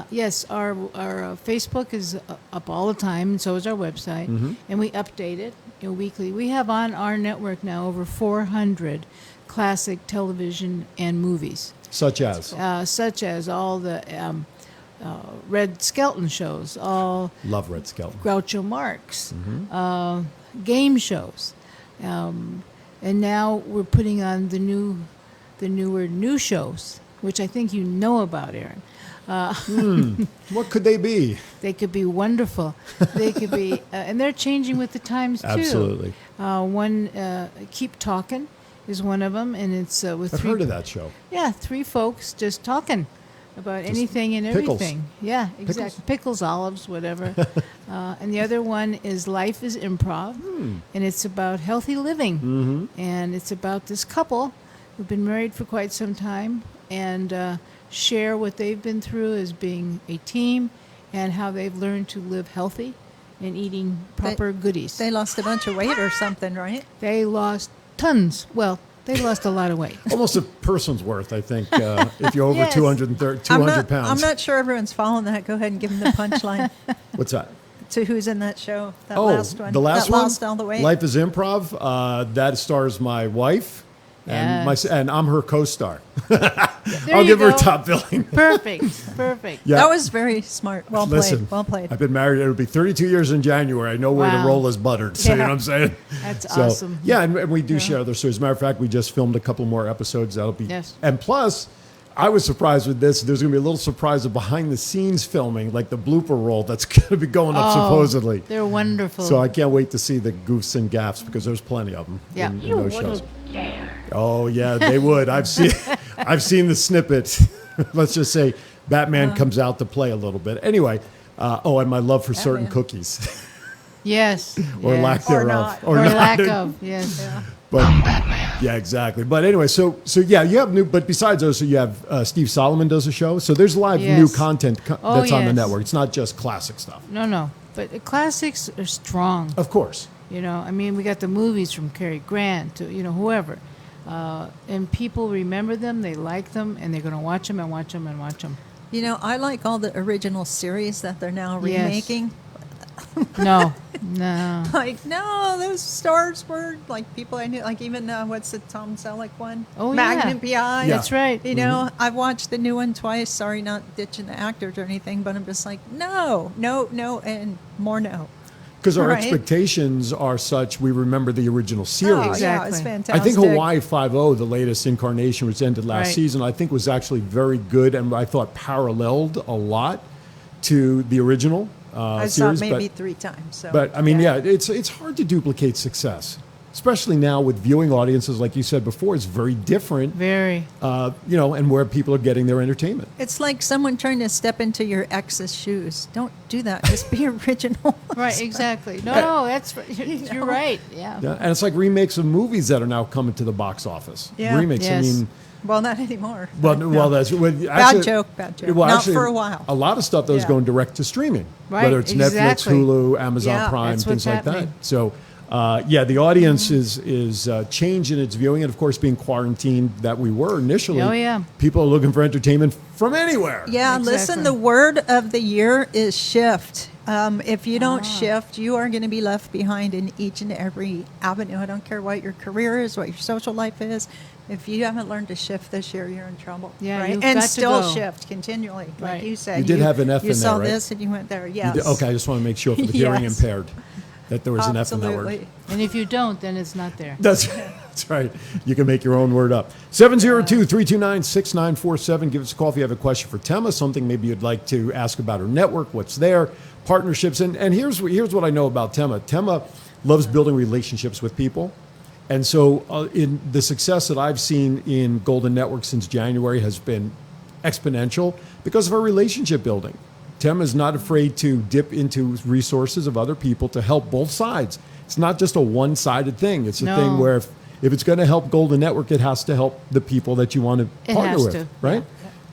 Yes, our Facebook is up all the time, and so is our website. And we update it weekly. We have on our network now over 400 classic television and movies, Such as such as all the Red Skelton shows, all Love Red Skelton. Groucho Marx, game shows, and now we're putting on the newer new shows, which I think you know about, Aaron. What could they be? They could be wonderful. They could be, and they're changing with the times too. Absolutely. One, Keep Talking, is one of them, and it's with I've three. heard of that show. Yeah, three folks just talking about anything and pickles. everything. Yeah, exactly. Pickles, olives, whatever. And the other one is Life is Improv, and it's about healthy living. And it's about this couple who've been married for quite some time and share what they've been through as being a team and how they've learned to live healthy and eating proper goodies. They lost a bunch of weight or something, right? They lost tons. Well, they lost a lot of weight. Almost a person's worth, I think, if you're over Yes. 200 pounds. I'm not sure everyone's following that. Go ahead and give them the punchline What's that? to who's in that show. That last one. the last that one? Lost all the weight. Life is Improv. That stars my wife, and Yes. and I'm her co-star. There I'll you give her go. top billing. Perfect. Perfect. Yeah. That was very smart. Well Listen, played. Well played. I've been married. It'll be 32 years in January. I know where Wow. the roll is buttered. So you know Yeah. what I'm saying? That's So, awesome. Yeah, and we do share other stories. As a matter of fact, we just filmed a couple more episodes. That'll be. Yes. And plus, I was surprised with this. There's going to be a little surprise of behind the scenes filming, like the blooper roll that's going to be going up supposedly. They're wonderful. So I can't wait to see the goofs and gaffs because there's plenty of them Yeah. in those shows. Oh yeah, they would. I've seen the snippet. Let's just say Batman comes out to play a little bit. Anyway, and my love for certain Batman. cookies. Yes. Or yes. lack Or thereof. not. Or lack of, yes. But, yeah, exactly. But anyway, so yeah, you have new. But besides those, so you have Steve Solomon does a show. So there's live Yes. new content Oh, that's on the yes. network. It's not just classic stuff. No. But the classics are strong. Of course. You know, I mean, we got the movies from Cary Grant to, whoever. And people remember them, they like them, and they're going to watch them and watch them and watch them. You know, I like all the original series that they're now Yes. remaking. No. Like, no, those stars were like people I knew. Like even what's the Tom Selleck one? Oh, Magnum yeah. PI. Yeah. That's right. You know, I've watched the new one twice. Sorry, not ditching the actors or anything, but I'm just like, no, and more no. Because our Right. expectations are such, we remember the original series. Oh, yeah, Exactly. it's I fantastic. think Hawaii Five-0, the latest incarnation, which ended last Right. season, I think was actually very good, and I thought paralleled a lot to the original I saw series. it maybe 3 times. So, But I mean, yeah, it's hard to duplicate success, especially now with viewing audiences, like you said before. It's very different, Very. and where people are getting their entertainment. It's like someone trying to step into your ex's shoes. Don't do that. Just be original. Right, exactly. No, that's you're right. Yeah. Yeah, and it's like remakes of movies that are now coming to the box office. Yeah. Remakes. Yes. I mean. Well, not anymore. Well, that's Bad joke. Well, Not actually, for a while. A lot of stuff that was Yeah. going direct to streaming, Right, whether it's exactly. Netflix, Hulu, Amazon Yeah, Prime, that's things what's like that. happening. So, the audience is changing its viewing, and of course, being quarantined that we were initially. Oh, yeah. People are looking for entertainment from anywhere. Yeah, Exactly. listen, the word of the year is shift. If you don't shift, you are going to be left behind in each and every avenue. I don't care what your career is, what your social life is. If you haven't learned to shift this year, you're in trouble. Yeah, right? you've And got to still go. shift continually, like Right. you said. You did have an F you in there, saw right? this and you went there. Yes. Okay, I just want to make sure for the hearing Yes. impaired that there was an F in that word. Absolutely. And if you don't, then it's not there. That's right. You can make your own word up. 702-329-6947. Give us a call if you have a question for Tema, something maybe you'd like to ask about her network, what's there, partnerships. And here's what I know about Tema. Tema loves building relationships with people. And so in the success that I've seen in Golden Network since January has been exponential because of our relationship building. Tema is not afraid to dip into resources of other people to help both sides. It's not just a one-sided thing. It's a No. thing where if it's going to help Golden Network, it has to help the people that you want to It partner has with, to, right?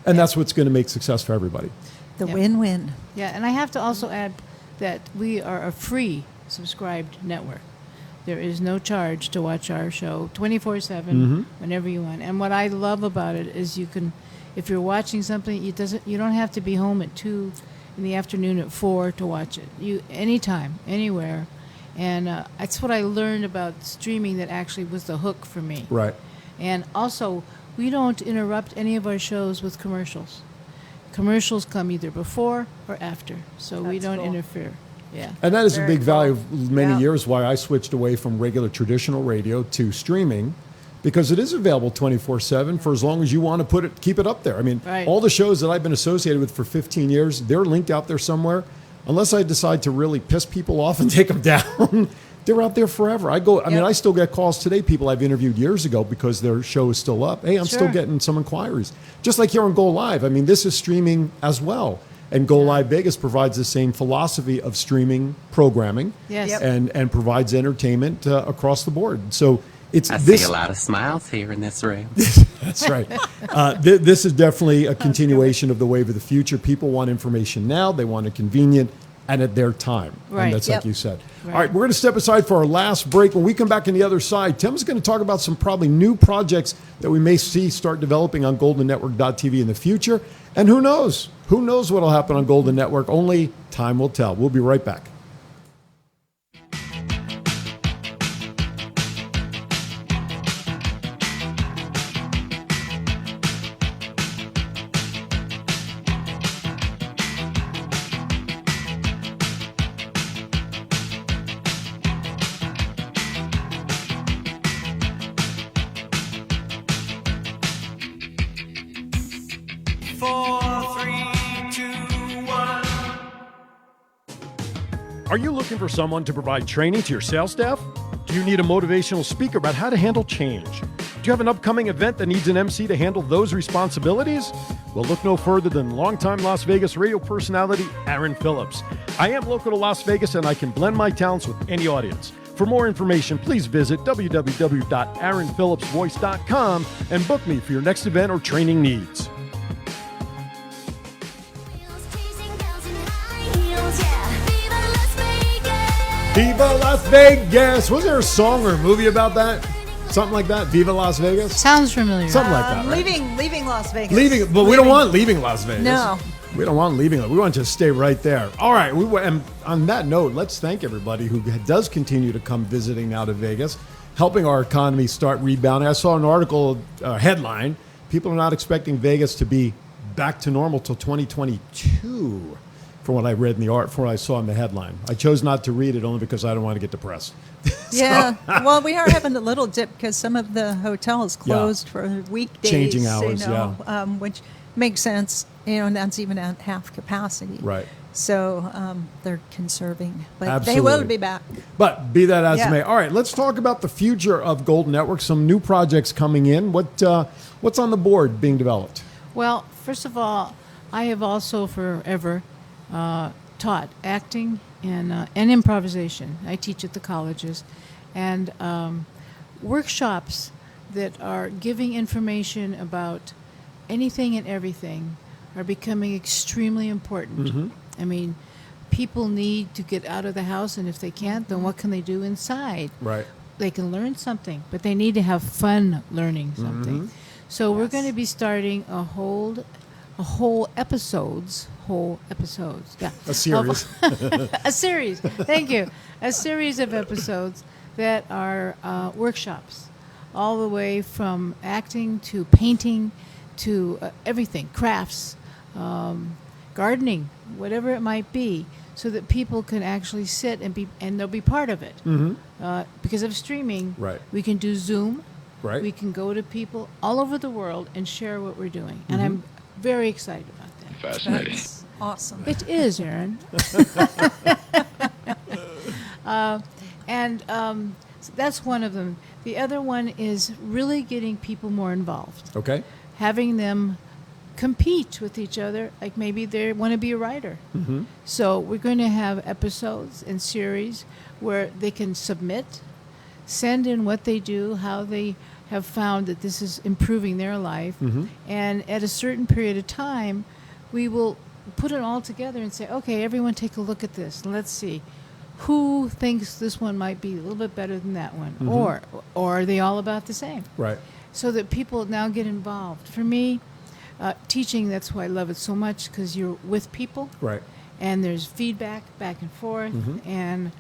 And that's what's going to make success for everybody. The Yep. win-win. Yeah, and I have to also add that we are a free subscribed network. There is no charge to watch our show 24/7 whenever you want. And what I love about it is you can, if you're watching something, you don't have to be home at 2 in the afternoon at 4 to watch it. You anytime, anywhere. And that's what I learned about streaming that actually was the hook for me. Right. And also, we don't interrupt any of our shows with commercials. Commercials come either before or after, so we That's don't cool. interfere. Yeah. And that is a Very big value cool. of many Yeah. years why I switched away from regular traditional radio to streaming because it is available 24/7 for as long as you want to keep it up there. I mean, Right. all the shows that I've been associated with for 15 years, they're linked out there somewhere. Unless I decide to really piss people off and take them down, they're out there forever. I mean, I still get calls today, people I've interviewed years ago because their show is still up. Hey, I'm still Sure. getting some inquiries. Just like here on Go Live. I mean, this is streaming as well. And Go Live Vegas provides the same philosophy of streaming programming Yes. Yep. and provides entertainment across the board. So it's I this. see a lot of smiles here in this room. That's right. This is definitely a continuation of the wave of the future. People want information now. They want it convenient and at their time. Right. And that's Yep. like you said. Right. All right, we're going to step aside for our last break. When we come back on the other side, Tim's going to talk about some probably new projects that we may see start developing on GoldenNetwork.tv in the future. And who knows? Who knows what will happen on Golden Network? Only time will tell. We'll be right back. Are you looking for someone to provide training to your sales staff? Do you need a motivational speaker about how to handle change? Do you have an upcoming event that needs an MC to handle those responsibilities? Well, look no further than longtime Las Vegas radio personality Aaron Phillips. I am local to Las Vegas, and I can blend my talents with any audience. For more information, please visit www.aaronphillipsvoice.com and book me for your next event or training needs. Chasing girls in high heels, yeah. Viva Las Vegas. Viva Las Vegas! Was there a song or a movie about that? Something like that? Viva Las Vegas? Sounds familiar. Something like that, right? Leaving Las Vegas. Leaving, but we don't want leaving Las Vegas. No. We don't want leaving. We want to stay right there. All right. And on that note, let's thank everybody who does continue to come visiting out of Vegas, helping our economy start rebounding. I saw an article headline: people are not expecting Vegas to be back to normal till 2022. From what I read in from what I saw in the headline, I chose not to read it only because I don't want to get depressed. Yeah. Well, we are having a little dip because some of the hotels closed for weekdays. Changing hours, which makes sense. And that's even at half capacity. Right. So they're conserving, but Absolutely. they will be back. But be that as it Yeah. may. All right, let's talk about the future of Golden Network. Some new projects coming in. What's on the board being developed? Well, first of all, I have also forever taught acting and improvisation. I teach at the colleges, and workshops that are giving information about anything and everything are becoming extremely important. I mean, people need to get out of the house, and if they can't, then what can they do inside? Right. They can learn something, but they need to have fun learning something. So we're going to be starting a whole episodes. Yeah. A series. A series. Thank you. A series of episodes that are workshops, all the way from acting to painting to everything, crafts, gardening, whatever it might be, so that people can actually sit and they'll be part of it. Because of streaming, Right. we can do Zoom. Right. We can go to people all over the world and share what we're doing. And I'm very excited about that. Fascinating. That's awesome. It is, Aaron. So that's one of them. The other one is really getting people more involved, Okay. having them compete with each other, like maybe they want to be a writer. So we're going to have episodes and series where they can submit, send in what they do, how they have found that this is improving their life, and at a certain period of time, we will put it all together and say, okay, everyone take a look at this. Let's see who thinks this one might be a little bit better than that one, or are they all about the same? Right. So that people now get involved. For me, teaching, that's why I love it so much, because you're with people, Right. and there's feedback back and forth, and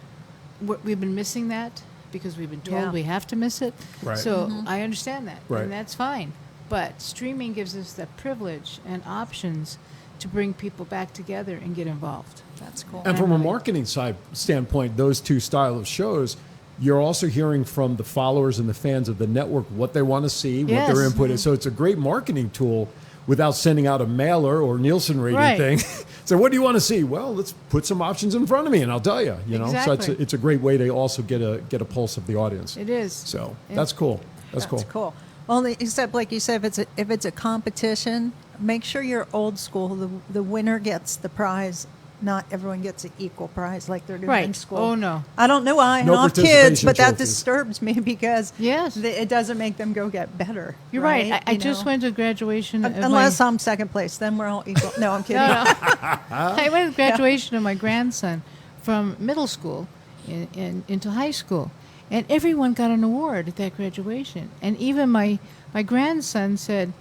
we've been missing that because we've been told Yeah. we have to miss it. Right. So I understand that, Right. and that's fine. But streaming gives us that privilege and options to bring people back together and get involved. That's cool. And from a marketing standpoint, those two style of shows, you're also hearing from the followers and the fans of the network what they want to see, what their Yes. input is. So it's a great marketing tool without sending out a mailer or Nielsen rating Right. thing. So what do you want to see? Well, let's put some options in front of me and I'll tell you. You know, so Exactly. it's a great way to also get a pulse of the audience. It is. So Yeah. that's cool. That's cool. That's cool. Only except like you said, if it's a competition, make sure you're old school. The winner gets the prize. Not everyone gets an equal prize like they're doing in Right. school. Oh, no. I don't know why I No have kids, participation but that trophies. disturbs me because Yes. it doesn't make them go get better. You're right. I You just know? went to graduation. of Unless my, I'm second place, then we're all equal. No, I'm kidding. No, no. I went to graduation of my grandson from middle school into high school, and everyone got an award at that graduation. And even my grandson said,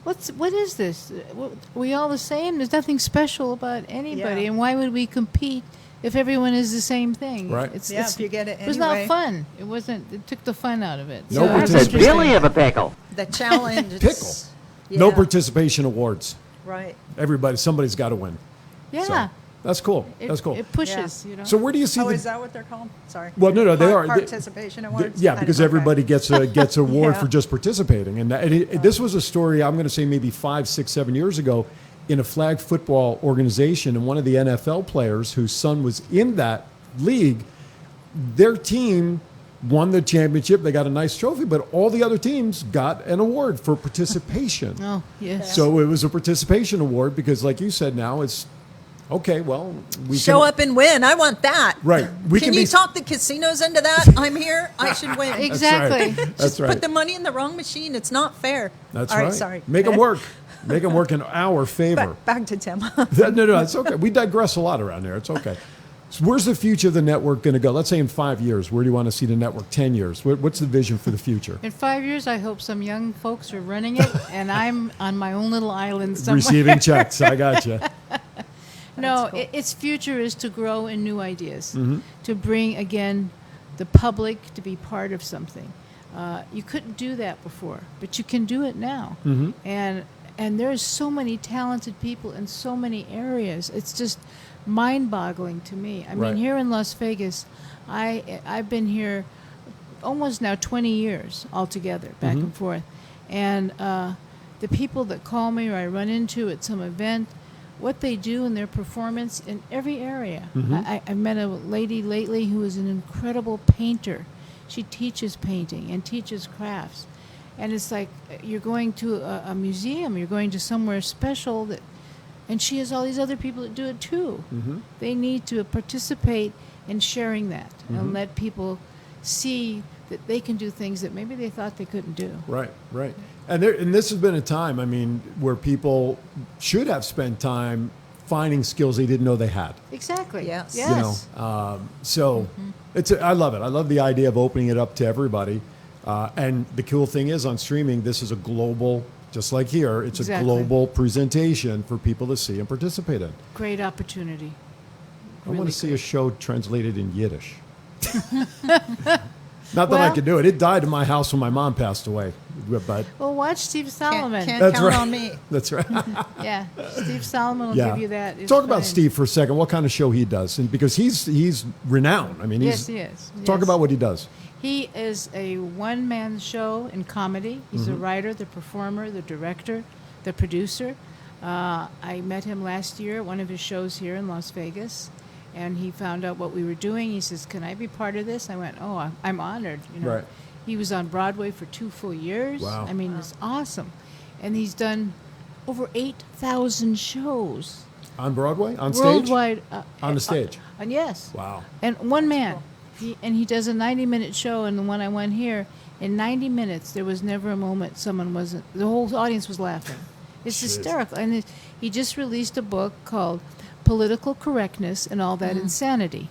"What is this? We all the same? There's nothing special about anybody, Yeah. and why would we compete if everyone is the same thing?" Right. Yeah, if you get it It was anyway. not fun. It wasn't. It took the fun out of it. No So that's participation. interesting. Really have a pickle. The challenge. is- Pickle. No Yeah, participation awards. Right. Somebody's got to win. Yeah. So, that's cool. It, That's cool. It pushes, you know. So where do you see Oh, the is that what they're called? Sorry. Well, no, they are. Participation awards. Yeah, because everybody gets a award Yeah. for just participating, and this was a story I'm going to say maybe 5, 6, 7 years ago in a flag football organization, and one of the NFL players whose son was in that league, their team won the championship. They got a nice trophy, but all the other teams got an award for participation. Oh, yes. So it was a participation award because, like you said, now it's okay. Well, we Show can, up and win. I want that. Right. We Can can you be- talk the casinos into that? I'm here. I should win. Exactly. That's right. Put the money in the wrong machine. It's not fair. That's All right. right. Sorry. Make them work. Make them work in our favor. Back to Tim. No, it's okay. We digress a lot around there. It's okay. So where's the future of the network going to go? Let's say in 5 years. Where do you want to see the network? 10 years. What's the vision for the future? In 5 years, I hope some young folks are running it, and I'm on my own little island somewhere. Receiving checks. I got you. No, cool. its future is to grow in new ideas, Mm-hmm. to bring again the public to be part of something. You couldn't do that before, but you can do it now. Mm-hmm. And there's so many talented people in so many areas. It's just mind-boggling to me. I Right. mean, here in Las Vegas, I've been here almost now 20 years altogether, back Mm-hmm. and forth. And the people that call me or I run into at some event, what they do in their performance in every area. I met a lady lately who is an incredible painter. She teaches painting and teaches crafts. And it's like you're going to a museum, you're going to somewhere special, and she has all these other people that do it too. They need to participate in sharing that and let people see that they can do things that maybe they thought they couldn't do. Right. And this has been a time, I mean, where people should have spent time finding skills they didn't know they had. Exactly. Yes. Yes. You know, so I love it. I love the idea of opening it up to everybody. And the cool thing is, on streaming, this is a global, just like here, it's Exactly. a global presentation for people to see and participate in. Great opportunity. I want Really to see a show translated in Yiddish. Not that I Well- could do it. It died in my house when my mom passed away. But Well, watch Steve Solomon. Can't that's count right. on me. That's right. Yeah, Steve Solomon will Yeah. give you that. It's Talk about fine. Steve for a second. What kind of show he does? And because he's renowned. I mean, Yes, he is. Talk Yes. about what he does. He is a one-man show in comedy. He's Mm-hmm. a writer, the performer, the director, the producer. I met him last year at one of his shows here in Las Vegas, and he found out what we were doing. He says, "Can I be part of this?" I went, "Oh, I'm honored." You know, Right. he was on Broadway for 2 full years. Wow. I mean, it's awesome, and he's done over 8,000 shows On Broadway? On stage? worldwide. On the stage? And yes. Wow. And one man. He does a 90-minute show, and the one I went here, in 90 minutes, there was never a moment someone wasn't, the whole audience was laughing. It's hysterical. And he just released a book called Political Correctness and All That Insanity.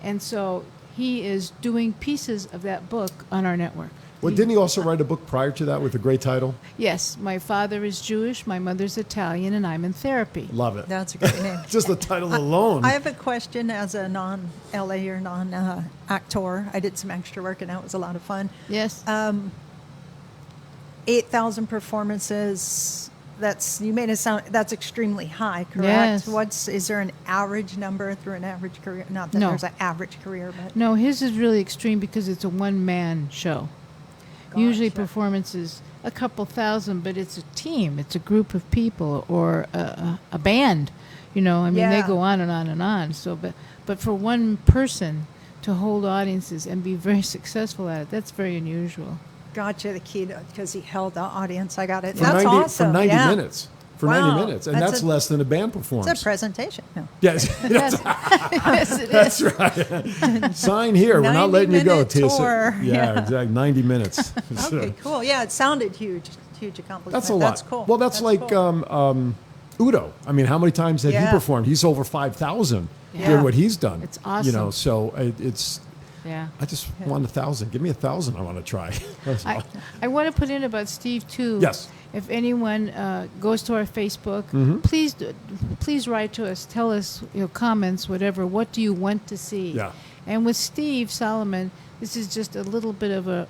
And so he is doing pieces of that book on our network. Well, didn't he also write a book prior to that with a great title? Yes, my father is Jewish, my mother's Italian, and I'm in therapy. Love it. That's a great name. Just the title alone. I have a question as a non-LA or non-actor. I did some extra work, and that was a lot of fun. Yes. 8,000 performances. You made it sound that's extremely high, correct? Yes. Is there an average number through an average career? Not that No. there's an average career, but No, his is really extreme because it's a one-man show. Usually Gotcha. performances a couple thousand, but it's a team. It's a group of people or a band. You know, I mean, they Yeah. go on and on and on. So, but for one person to hold audiences and be very successful at it, that's very unusual. gotcha. The key because he held the audience. I got it. for That's 90, awesome. For 90 yeah. minutes. For Wow. 90 minutes. And that's a- less than a band performs. It's a presentation. No. Yes. Yes, yes it That's is. right. Sign here. We're not letting you go, 90-minute Tissa. tour. Yeah, Yeah. exactly. 90 minutes. Okay, cool. Yeah, it sounded huge. Huge accomplishment. That's a lot. That's cool. Well, that's like cool. Udo. I mean, how many times has he Yeah. performed? He's over 5,000 Yeah. doing what he's done. It's You know, awesome. so it's. Yeah. I just want 1,000. Give me 1,000. I want to try. That's all. I want to put in about Steve too. Yes. If anyone goes to our Facebook, Mm-hmm. please write to us. Tell us your comments, whatever. What do you want to see? Yeah. And with Steve Solomon, this is just a little bit of a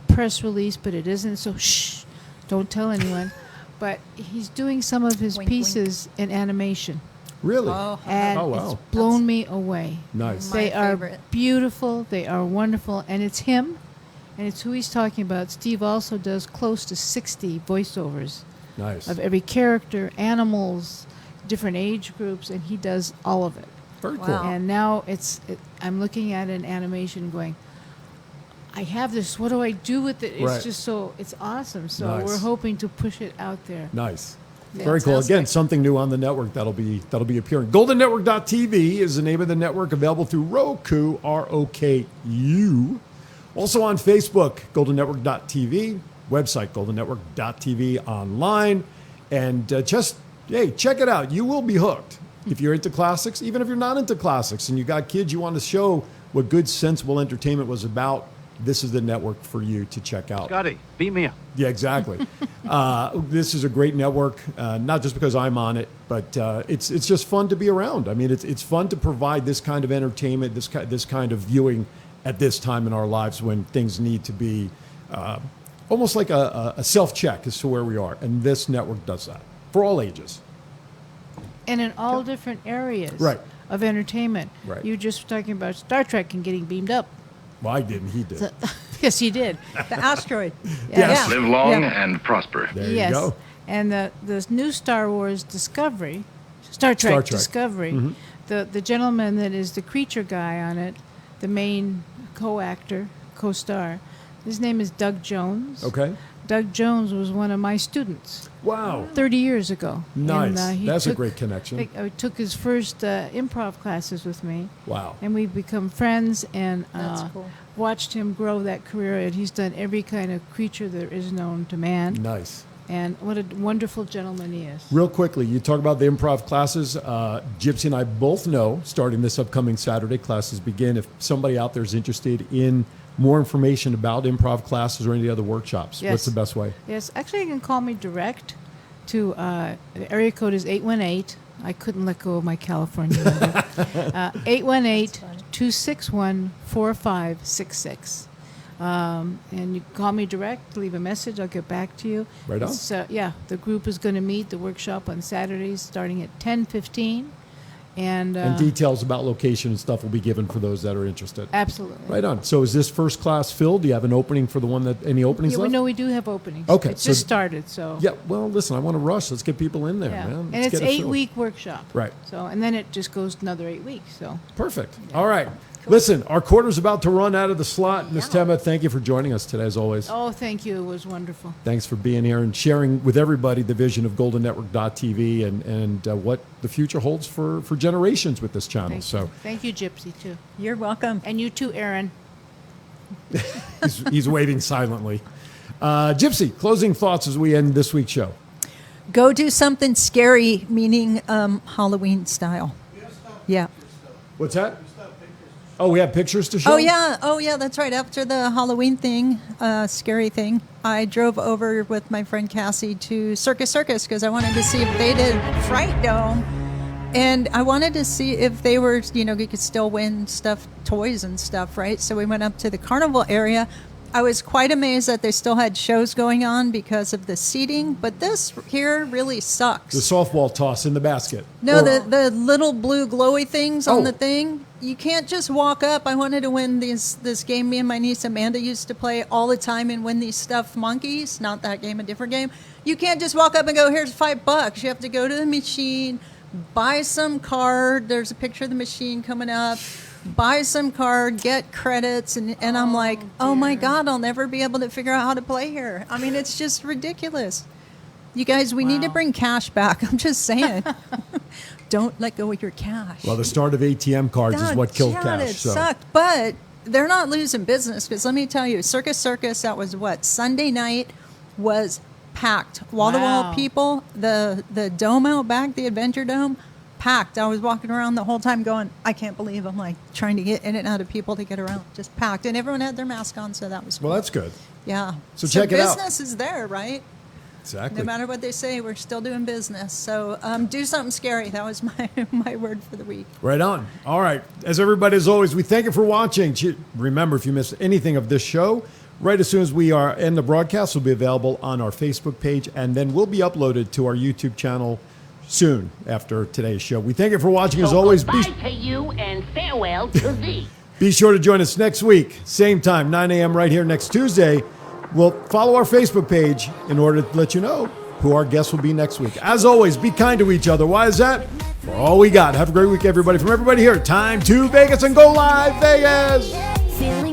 press release, but it isn't. So shh, don't tell anyone. But he's doing some of his Wink, wink. pieces in animation, Really? Oh, and Oh, wow. it's blown me away. Nice. My They are favorite. beautiful. They are wonderful, and it's him, and it's who he's talking about. Steve also does close to 60 voiceovers Nice. of every character, animals, different age groups, and he does all of it. Very Wow. cool. And now I'm looking at an animation going, I have this. What do I do with it? It's Right. just so, it's awesome. So Nice. we're hoping to push it out there. Nice. Very cool. Fantastic. Again, something new on the network that'll be appearing. GoldenNetwork.tv is the name of the network, available through Roku, ROKU. Also on Facebook, GoldenNetwork.tv, website GoldenNetwork.tv, online, and check it out. You will be hooked if you're into classics, even if you're not into classics, and you got kids you want to show what good, sensible entertainment was about. This is the network for you to check out. Scotty, beat me up. Yeah, exactly. This is a great network, not just because I'm on it, but it's just fun to be around. I mean, it's fun to provide this kind of entertainment, this kind of viewing at this time in our lives when things need to be almost like a self-check as to where we are. And this network does that for all ages. And in all different areas Right. of entertainment. Right. You just were talking about Star Trek and getting beamed up. Well, I didn't. He did. Yes, he did. The asteroid. Yes. Live long Yeah. and prosper. There Yes. you go. And the new Star Wars Discovery, Star Trek, Trek. Discovery, the gentleman that is the creature guy on it, the main co-actor, co-star, his name is Doug Jones. Okay. Doug Jones was one of my students Wow. 30 years ago. Nice. And, he That's a took- great connection. took his first improv classes with me. Wow. And we've become friends and That's cool. watched him grow that career. And he's done every kind of creature there is known to man. Nice. And what a wonderful gentleman he is. Real quickly, you talk about the improv classes. Gypsy and I both know, starting this upcoming Saturday, classes begin. If somebody out there is interested in more information about improv classes or any other workshops, Yes. what's the best way? Yes, actually, you can call me direct to the area code is 818. I couldn't let go of my California number. 818-261-4566. And you can call me direct, leave a message, I'll get back to you. Right on. So, yeah, the group is going to meet the workshop on Saturdays starting at 10:15. And details about location and stuff will be given for those that are interested. absolutely. Right on. So is this first class filled? Do you have an opening for the one that, any openings Yeah, we left? know we do have openings. Okay, It so- just started, so. Yeah, well, listen, I want to rush. Let's get people in there, Yeah. man. And Let's it's get it filled. 8-week workshop. Right. So, and then it just goes another 8 weeks, so. Perfect. All right. Listen, our quarter's about to run out of the slot. Ms. Tema, thank you for joining us today, as always. Oh, thank you. It was wonderful. Thanks for being here and sharing with everybody the vision of GoldenNetwork.tv and what the future holds for generations with this channel. Thank So you. Thank you, Gypsy, too. You're welcome. And you too, Aaron. he's waiting silently. Gypsy, closing thoughts as we end this week's show. Go do something scary, meaning Halloween style. Yeah. What's that? Oh, we have pictures to show? Oh yeah, that's right. After the Halloween thing, scary thing, I drove over with my friend Cassie to Circus because I wanted to see if they did Fright Dome, and I wanted to see if they were, you could still win stuff, toys and stuff, right? So we went up to the carnival area. I was quite amazed that they still had shows going on because of the seating, but this here really sucks. The softball toss in the basket. No, Or- the little blue glowy things on Oh. the thing. You can't just walk up. I wanted to win this game me and my niece Amanda used to play all the time and win these stuffed monkeys. Not that game, a different game. You can't just walk up and go, here's $5. You have to go to the machine, buy some card. There's a picture of the machine coming up. Buy some card, get credits, and I'm like, oh my God, I'll never be able to figure out how to play here. I mean, it's just ridiculous. You guys, we need to bring cash back. I'm just saying. Don't let go of your cash. Well, the start of ATM cards is God, what killed God, cash. It So. sucked, but they're not losing business because let me tell you, Circus, that was what? Sunday night was packed. Wall-to-wall Wow. people, the dome out back, the Adventure Dome, packed. I was walking around the whole time going, I can't believe I'm like trying to get in and out of people to get around. Just packed. And everyone had their mask on, so that was cool. Well, that's good. Yeah. So check it out. Business is there, right? Exactly. No matter what they say, we're still doing business. So do something scary. That was my word for the week. Right on. All right. As everybody, as always, we thank you for watching. Remember, if you missed anything of this show, right as soon as we are end the broadcast, will be available on our Facebook page, and then will be uploaded to our YouTube channel soon after today's show. We thank you for watching. As always, Goodbye to you and farewell to thee. be sure to join us next week, same time, 9 a.m. right here next Tuesday. We'll follow our Facebook page in order to let you know who our guests will be next week. As always, be kind to each other. Why is that? For all we got. Have a great week, everybody. From everybody here, Time to Vegas and Go Live Vegas. Feeling